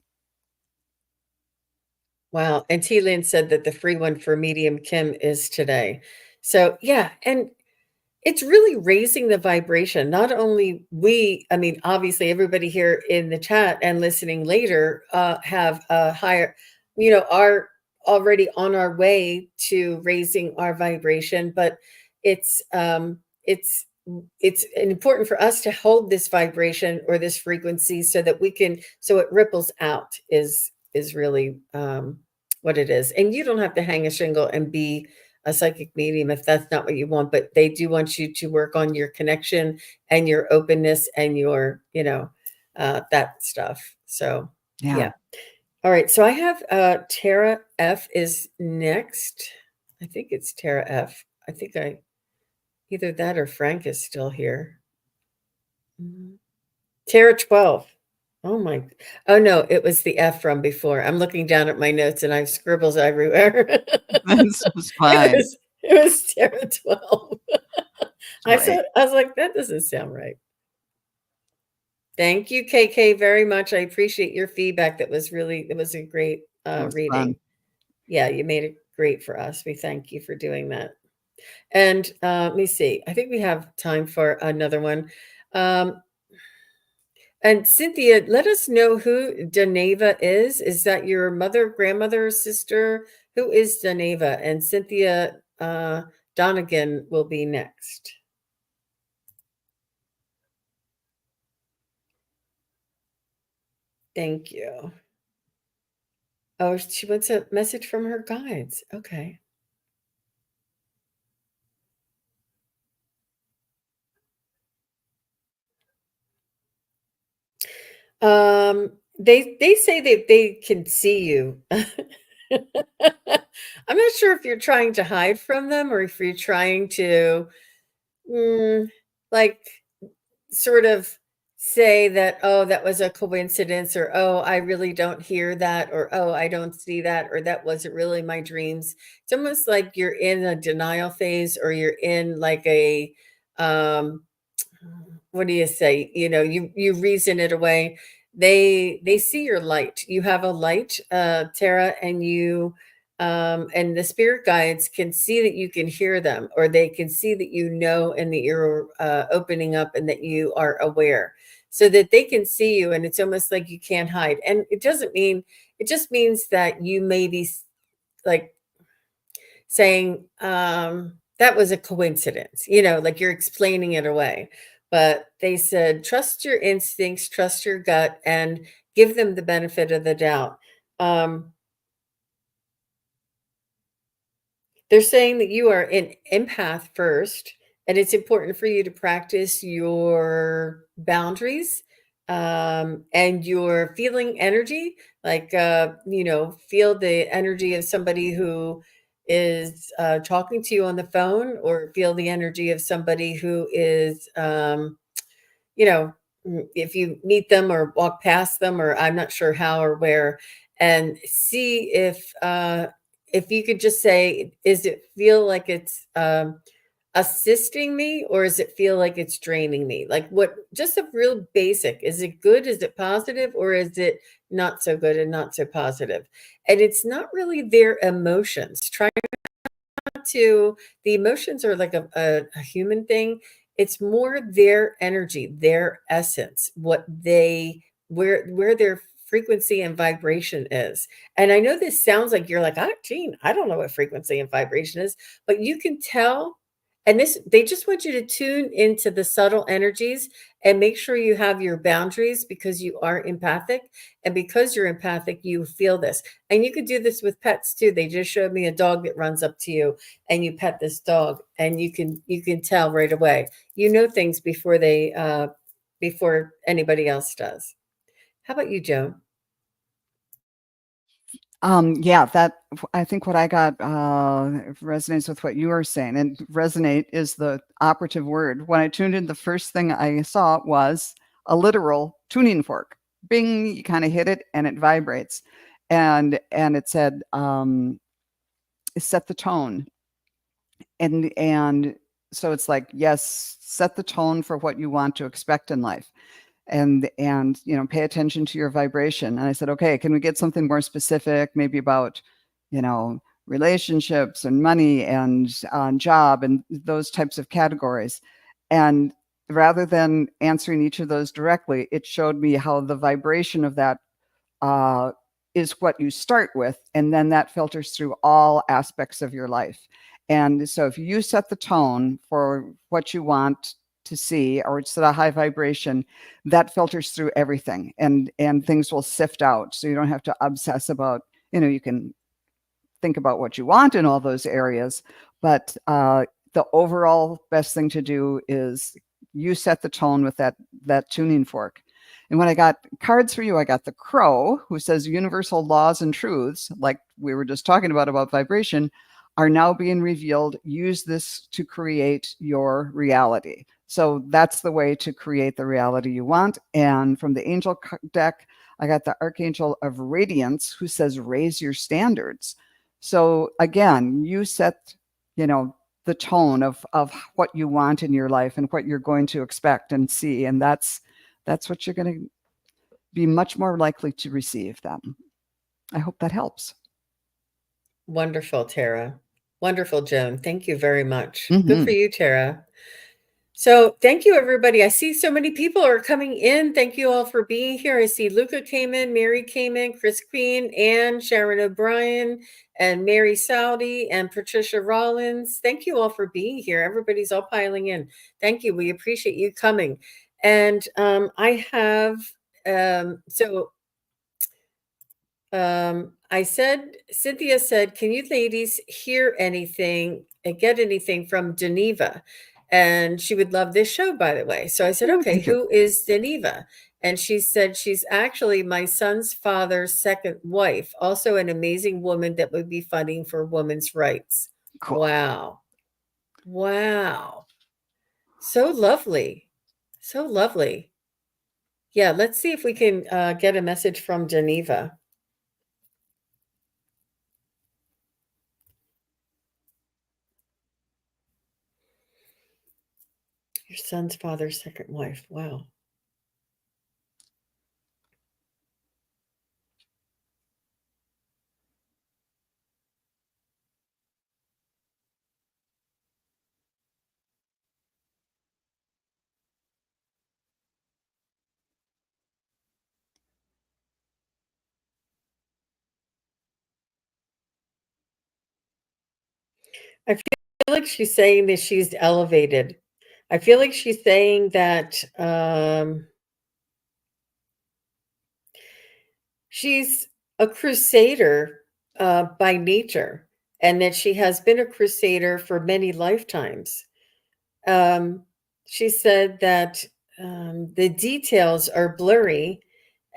Wow. And T Lynn said that the free one for Medium Kim is today. So, yeah. And it's really raising the vibration. Not only we, I mean, obviously everybody here in the chat and listening later have a higher, are already on our way to raising our vibration, but it's um it's it's important for us to hold this vibration or this frequency so that we can, so it ripples out is really what it is. And you don't have to hang a shingle and be a psychic medium if that's not what you want, but they do want you to work on your connection and your openness and your, that stuff. So, Yeah. yeah. All right. So I have Tara F is next. I think it's Tara F. I think I either that or Frank is still here. Mhm. Tara 12. Oh my. Oh no, it was the F from before. I'm looking down at my notes and I have scribbles everywhere. This was It fine. was Tara 12. I Great. said, I was like, that doesn't sound right. Thank you, KK, very much. I appreciate your feedback. It was a great It was fun. reading. Yeah, you made it great for us. We thank you for doing that. And let me see. I think we have time for another one. Um, and Cynthia, let us know who Daneva is. Is that your mother, grandmother, sister? Who is Daneva? And Cynthia Donegan will be next. Thank you. Oh, she wants a message from her guides. Okay. They say that they can see you. I'm not sure if you're trying to hide from them or if you're trying to, mm, like, sort of say that, oh, that was a coincidence, or oh, I really don't hear that, or oh, I don't see that, or that wasn't really my dreams. It's almost like you're in a denial phase, or you're in like a um what do you say? You reason it away. They see your light. You have a light, Tara, and you and the spirit guides can see that you can hear them, or they can see that and that you're opening up and that you are aware, so that they can see you, and it's almost like you can't hide. And it just means that you may be like saying, that was a coincidence, like you're explaining it away. But they said, trust your instincts, trust your gut, and give them the benefit of the doubt. Um, they're saying that you are an empath first, and it's important for you to practice your boundaries and your feeling energy. Like, feel the energy of somebody who is talking to you on the phone, or feel the energy of somebody who is you know, if you meet them or walk past them, or I'm not sure how or where, and see if you could just say, is it feel like it's assisting me, or does it feel like it's draining me? Like, what, just a real basic, is it good? Is it positive? Or is it not so good and not so positive? And it's not really their emotions. Try to the emotions are like a human thing. It's more their energy, their essence, what they where their frequency and vibration is. And I know this sounds like you're like, Gene, I don't know what frequency and vibration is, but you can tell. And this, they just want you to tune into the subtle energies and make sure you have your boundaries, because you are empathic. And because you're empathic, you feel this. And you could do this with pets too. They just showed me a dog that runs up to you and you pet this dog, and you can tell right away. You know things before anybody else does. How about you, Joan? Yeah, I think what I got resonates with what you were saying, and resonate is the operative word. When I tuned in, the first thing I saw was a literal tuning fork. Bing, you kind of hit it and it vibrates, and it said, set the tone, and so it's like, yes, set the tone for what you want to expect in life. and pay attention to your vibration. And I said, okay, can we get something more specific, maybe about relationships and money and job and those types of categories. And rather than answering each of those directly, it showed me how the vibration of that uh, is what you start with, and then that filters through all aspects of your life. And so if you set the tone for what you want to see, or set a high vibration, that filters through everything, and things will sift out. So you don't have to obsess about, you can think about what you want in all those areas, but the overall best thing to do is you set the tone with that tuning fork. And when I got cards for you, I got the crow, who says universal laws and truths, like we were just talking about vibration, are now being revealed. Use this to create your reality. So that's the way to create the reality you want. And from the angel deck, I got the Archangel of Radiance, who says raise your standards. So again, you set, the tone of what you want in your life and what you're going to expect and see. And that's what you're going to be much more likely to receive them. I hope that helps. Wonderful, Tara. Wonderful, Joan. Thank you very much. Good for Mm-hmm. you, Tara. So thank you, everybody. I see so many people are coming in. Thank you all for being here. I see Luca came in, Mary came in, Chris Queen, Anne, Sharon O'Brien, and Mary Saudi, and Patricia Rollins. Thank you all for being here. Everybody's all piling in. Thank you. We appreciate you coming. And I have, so I said, Cynthia said, can you ladies hear anything and get anything from Geneva? And she would love this show, by the way. So I said, Oh, okay, thank you. who is Geneva? And she said, she's actually my son's father's second wife, also an amazing woman that would be fighting for women's rights. Cool. Wow. Wow. So lovely. So lovely. Yeah, let's see if we can get a message from Geneva. Your son's father's second wife. Wow. I feel like she's saying that she's elevated. I feel like she's saying that she's a crusader by nature, and that she has been a crusader for many lifetimes. Um, she said that the details are blurry,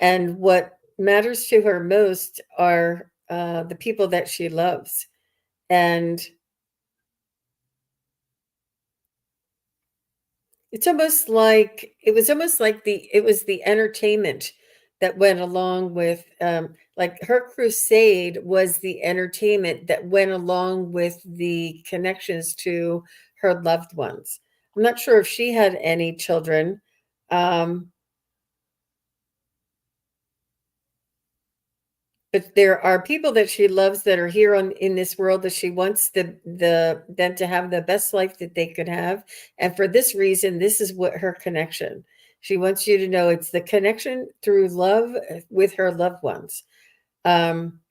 and what matters to her most are the people that she loves. And it's almost like it was the entertainment that went along with like her crusade was the entertainment that went along with the connections to her loved ones. I'm not sure if she had any children. Um, but there are people that she loves that are here in this world that she wants them to have the best life that they could have. And for this reason, this is what her connection. She wants you to know it's the connection through love with her loved ones. Um,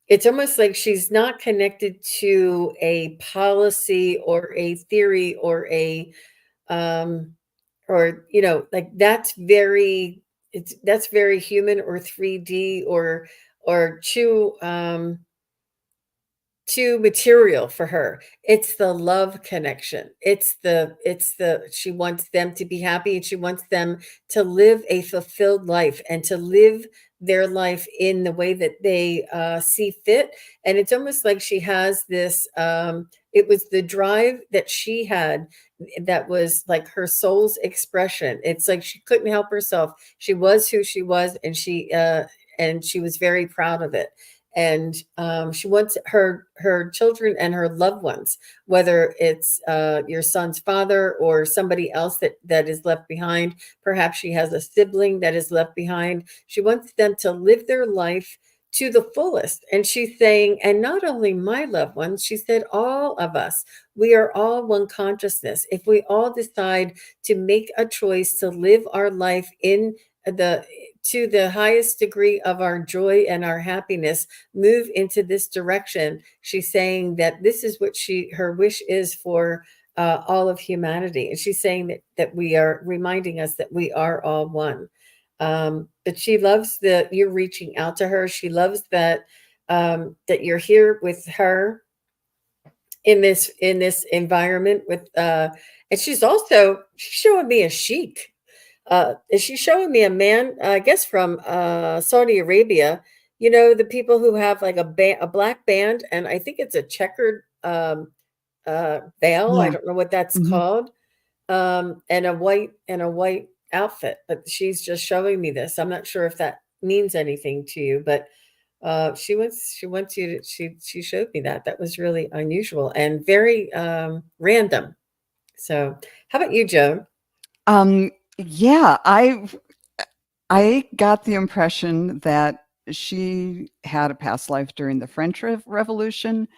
it's almost like she's not connected to a policy or a theory um, or like that's very human or 3D or too material for her. It's the love connection. It's the she wants them to be happy, and she wants them to live a fulfilled life and to live their life in the way that they see fit. And it's almost like she has this it was the drive that she had that was like her soul's expression. It's like she couldn't help herself. She was who she was, and she was very proud of it. and she wants her children and her loved ones, whether it's your son's father or somebody else that is left behind. Perhaps she has a sibling that is left behind. She wants them to live their life to the fullest. And she's saying, and not only my loved ones, she said, all of us, we are all one consciousness. If we all decide to make a choice to live our life in the to the highest degree of our joy and our happiness, move into this direction. She's saying that this is what her wish is for all of humanity, and she's saying that we are reminding us that we are all one. But she loves that you're reaching out to her. She loves that you're here with her in this environment with and she's showing me a sheik. Is she showing me a man, I guess from Saudi Arabia, the people who have like a black band, and I think it's a checkered veil. I Yeah. don't know what that's Mhm. called. And a white outfit, but she's just showing me this. I'm not sure if that means anything to you, but she wants you to she showed me that. That was really unusual and very random. So, how about you, Joan? Um, yeah, I got the impression that she had a past life during the French Revolution,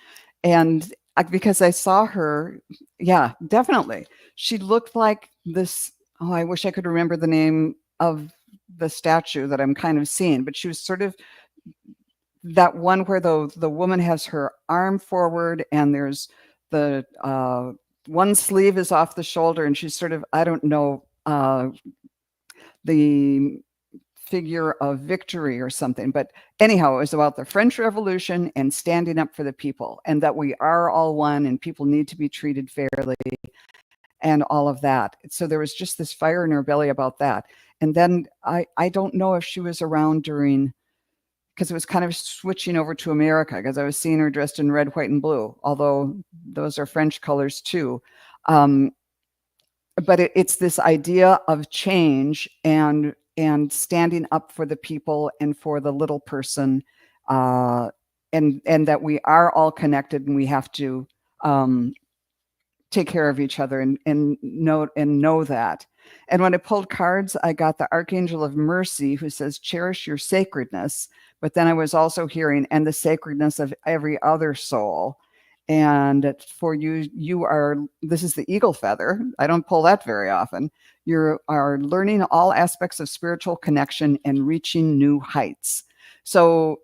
and because I saw her, yeah, definitely. She looked like this. Oh, I wish I could remember the name of the statue that I'm kind of seeing, but she was sort of that one where the woman has her arm forward and there's the one sleeve is off the shoulder, and she's sort of, I don't know, the figure of victory or something. But anyhow, it was about the French Revolution and standing up for the people, and that we are all one and people need to be treated fairly and all of that. So there was just this fire in her belly about that. And then I don't know if she was around during, because it was kind of switching over to America, because I was seeing her dressed in red, white, and blue, although those are French colors too. Um, but it's this idea of change and standing up for the people and for the little person, uh, and that we are all connected and we have to take care of each other and know that. And when I pulled cards, I got the Archangel of Mercy, who says, cherish your sacredness. But then I was also hearing, and the sacredness of every other soul. And for you, this is the eagle feather. I don't pull that very often. You are learning all aspects of spiritual connection and reaching new heights. So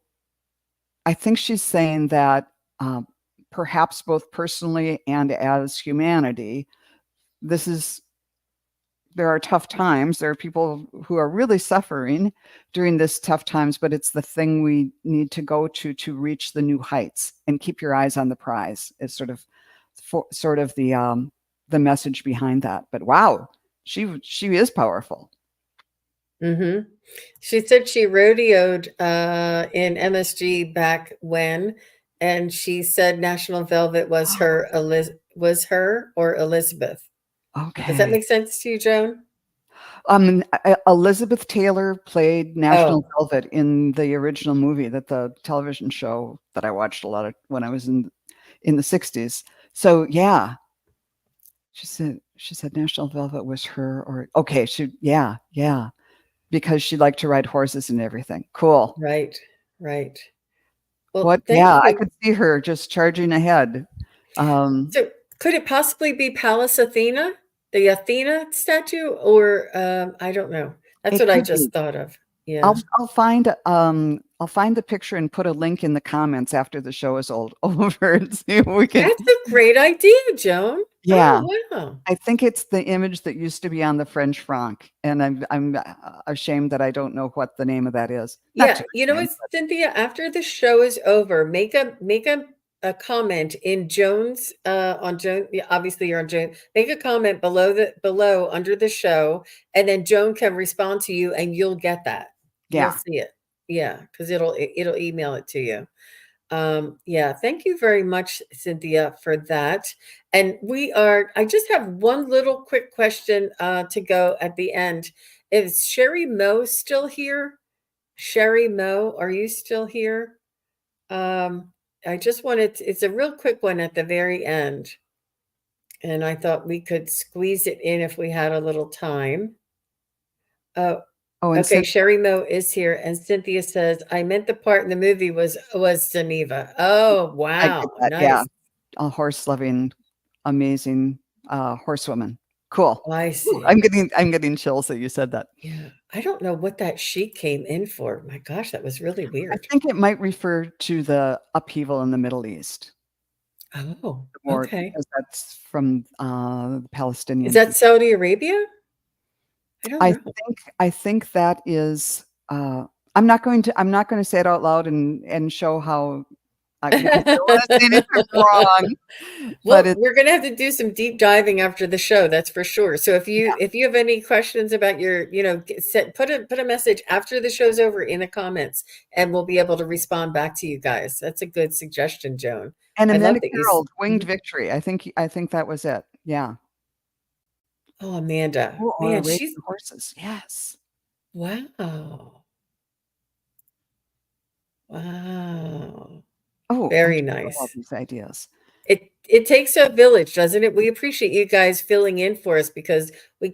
I think she's saying that um, perhaps both personally and as humanity, this is there are tough times. There are people who are really suffering during this tough times, but it's the thing we need to go to reach the new heights, and keep your eyes on the prize is sort of the message behind that. But wow, she is powerful. Hmm. She said she rodeoed in MSG back when, and she said National Velvet was her or Elizabeth. Does that Okay. make sense to you, Joan? Elizabeth Taylor played National Oh, Velvet in the original movie, that the television show that I watched a lot of when I was in the 60s. So yeah, she said National Velvet was her, or okay, yeah, because she liked to ride horses and everything. Cool. right, right. Well, What? thank Yeah, I you. could see her just charging ahead. Um, So, could it possibly be Pallas Athena, the Athena statue, or I don't know. That's it what I could be. just thought of. I'll Yeah, I'll find I'll find the picture and put a link in the comments after the show is over and see if we can. that's a great idea, Joan. Yeah, Oh, wow. I think it's the image that used to be on the French franc, and I'm ashamed that I don't know what the name of that is. Not Yeah, too you know ashamed. what, Cynthia? After the show is over, make a comment in Joan's on Joan. Yeah, obviously, you're on Joan. Make a comment below under the show, and then Joan can respond to you, and you'll get that. You'll Yeah. see it. Yeah, because it'll email it to you. Yeah, thank you very much, Cynthia, for that. And I just have one little quick question to go at the end. Is Sherry Moe still here? Sherry Moe, are you still here? I just wanted it's a real quick one at the very end, and I thought we could squeeze it in if we had a little time. Oh, Oh, and okay. since Sherry Moe is here, and Cynthia says, "I meant the part in the movie was Geneva." Oh, I get wow, that, yeah, nice. a horse-loving, amazing, horsewoman. Cool. I Ooh, see. I'm getting chills that you said that. Yeah, I don't know what that sheet came in for. My gosh, that was really I weird. think it might refer to the upheaval in the Middle East, Oh, more okay. because that's from, the Is Palestinian that people. Saudi Arabia? I don't know. I think that is, I'm not gonna say it out loud and show how because I don't wanna say anything wrong, but Well, it's we're gonna have to do some deep diving after the show, that's for sure. So if you have any questions about your, set put a message after the show's over in the comments, and we'll be able to respond back to you guys. That's a good suggestion, Joan. and I love Amanda that Carroll, Winged mhm. Victory, I think that was it. Yeah. Oh, Amanda. Or Man, Raging she's Horses, yes. wow. Wow. Oh, I Very just love all nice. these ideas. It takes a village, doesn't it? We appreciate you guys filling in for us because we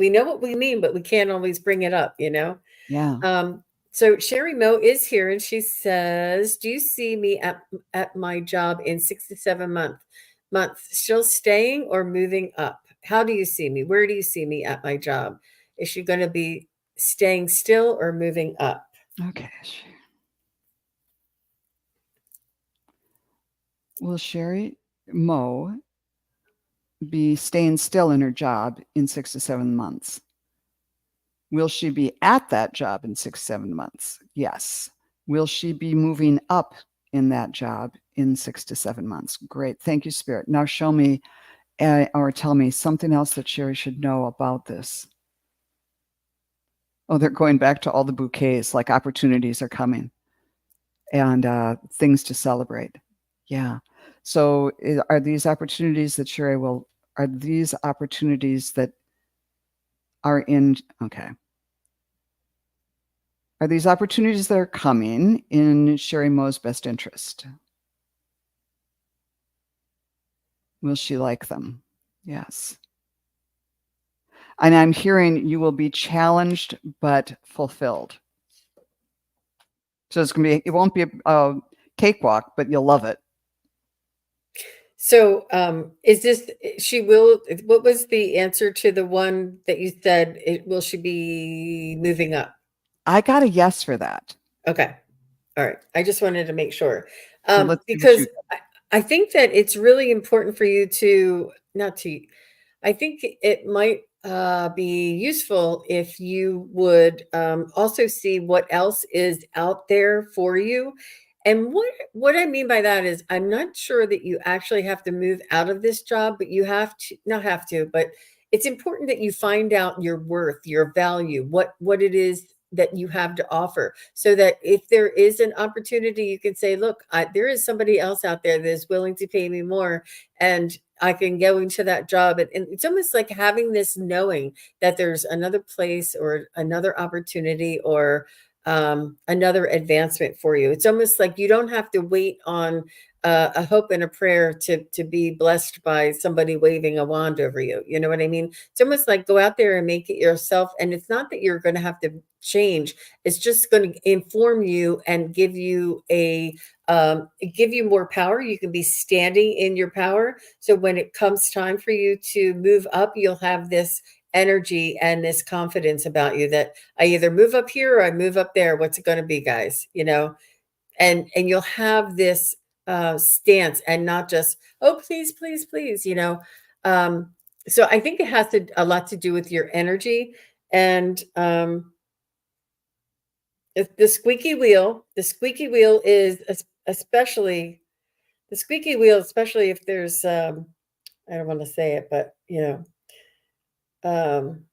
know what we mean, but we can't always bring it up, you know? Yeah. So Sherry Moe is here and she says, "Do you see me at my job in 6 to 7 months? Still staying or moving up? How do you see me? Where do you see me at my job? Is she going to be staying still or moving up?" Okay. Will Sherry Moe be staying still in her job in 6 to 7 months? Will she be at that job in 6, 7 months? Yes. Will she be moving up in that job in 6 to 7 months? Great. Thank you, Spirit. Now show me or tell me something else that Sherry should know about this. Oh, they're going back to all the bouquets, like opportunities are coming and things to celebrate. Yeah. So are these opportunities that Sherry will, are these opportunities that are in, okay. Are these opportunities that are coming in Sherry Moe's best interest? Will she like them? Yes. And I'm hearing you will be challenged but fulfilled. So it's gonna be, it won't be a cakewalk, but you'll love it. So, is this she will what was the answer to the one that you said will she be moving up? I got a yes for that. Okay. All right. I just wanted to make sure. So let's see what Because you I think that it's really important for you to not to I think it might be useful if you would also see what else is out there for you. And what I mean by that is, I'm not sure that you actually have to move out of this job, but you have to not have to, but it's important that you find out your worth, your value, what it is that you have to offer, so that if there is an opportunity, you can say, "Look, there is somebody else out there that is willing to pay me more, and I can go into that job." And it's almost like having this knowing that there's another place or another opportunity or another advancement for you. It's almost like you don't have to wait on a hope and a prayer to be blessed by somebody waving a wand over you. You know what I mean? It's almost like go out there and make it yourself. And it's not that you're going to have to change. It's just going to inform you and give you more power. You can be standing in your power. So when it comes time for you to move up, you'll have this energy and this confidence about you that I either move up here or I move up there. What's it going to be, guys? You know, and you'll have this stance and not just, oh, please, please, please, you know. Um, so I think it has a lot to do with your energy and the squeaky wheel is especially the squeaky wheel, especially if there's I don't want to say it, but um,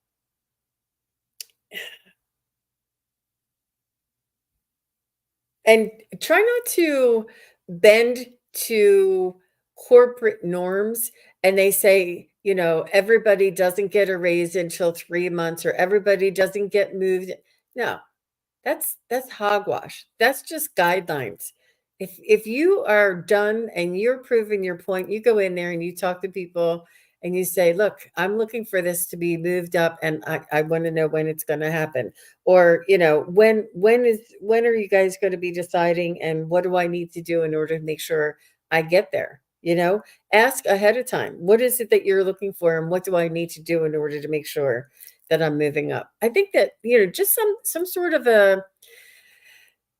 and try not to bend to corporate norms. And they say, everybody doesn't get a raise until 3 months, or everybody doesn't get moved. No, that's hogwash. That's just guidelines. If you are done and you're proving your point, you go in there and you talk to people and you say, look, I'm looking for this to be moved up and I want to know when it's going to happen. Or, when are you guys going to be deciding and what do I need to do in order to make sure I get there? Ask ahead of time. What is it that you're looking for and what do I need to do in order to make sure that I'm moving up? I think that, just some sort of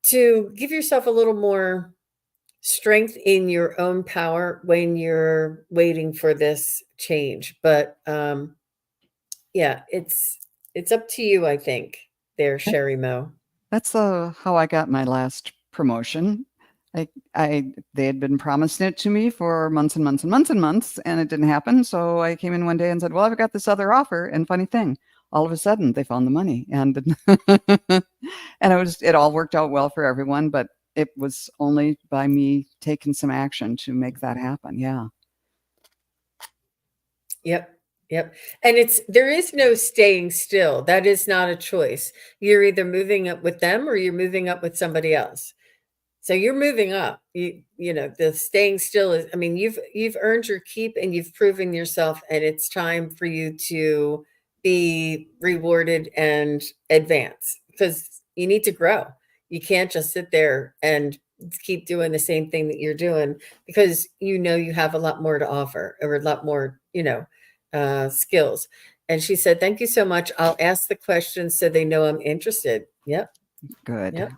to give yourself a little more strength in your own power when you're waiting for this change. But yeah, it's up to you, I think, there, Sherry Moe. That's how I got my last promotion. They had been promising it to me for months and months and months and months, and it didn't happen. So I came in one day and said, "Well, I've got this other offer." And funny thing, all of a sudden they found the money, and and it all worked out well for everyone. But it was only by me taking some action to make that happen. Yeah. Yep. Yep. And there is no staying still. That is not a choice. You're either moving up with them or you're moving up with somebody else. So you're moving up. The staying still is, I mean, you've earned your keep and you've proven yourself, and it's time for you to be rewarded and advance because you need to grow. You can't just sit there and keep doing the same thing that you're doing because you have a lot more to offer or a lot more, skills. And she said, "Thank you so much. I'll ask the questions so they know I'm interested." Yep. Good. Yep.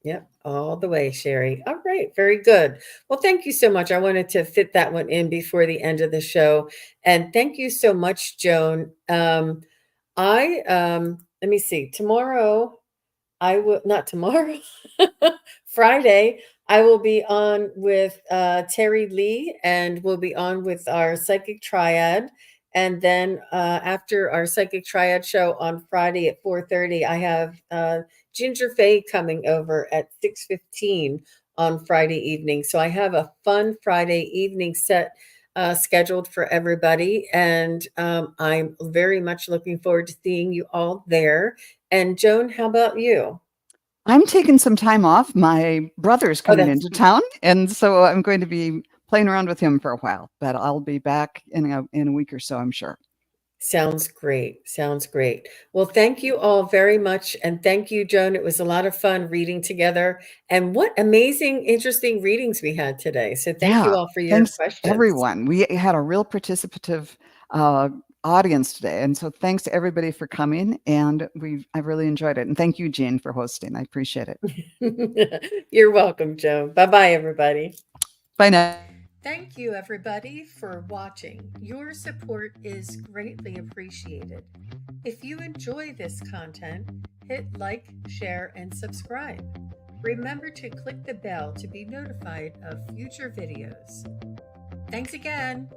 Yep, all the way, Sherry. All right, very good. Well, thank you so much. I wanted to fit that one in before the end of the show. And thank you so much, Joan. Let me see. Tomorrow I will not tomorrow, Friday, I will be on with Terry Lee and we'll be on with our psychic triad. And then after our psychic triad show on Friday at 4:30, I have Ginger Faye coming over at 6:15 on Friday evening. So I have a fun Friday evening set scheduled for everybody. And I'm very much looking forward to seeing you all there. And Joan, how about you? I'm taking some time off. My brother's Oh, coming that's into town, and so I'm going to be playing around with him for a while. But I'll be back in a week or so, I'm sure. sounds great. Sounds great. Well, thank you all very much. And thank you, Joan. It was a lot of fun reading together. And what amazing, interesting readings we had today. So thank you Yeah, all for your thanks questions. everyone. We had a real participative audience today, and so thanks to everybody for coming. And I really enjoyed it. And thank you, Jean, for hosting. I appreciate it. You're welcome, Joan. Bye bye, everybody. Bye now. Thank you, everybody, for watching. Your support is greatly appreciated. If you enjoy this content, hit like, share, and subscribe. Remember to click the bell to be notified of future videos. Thanks again.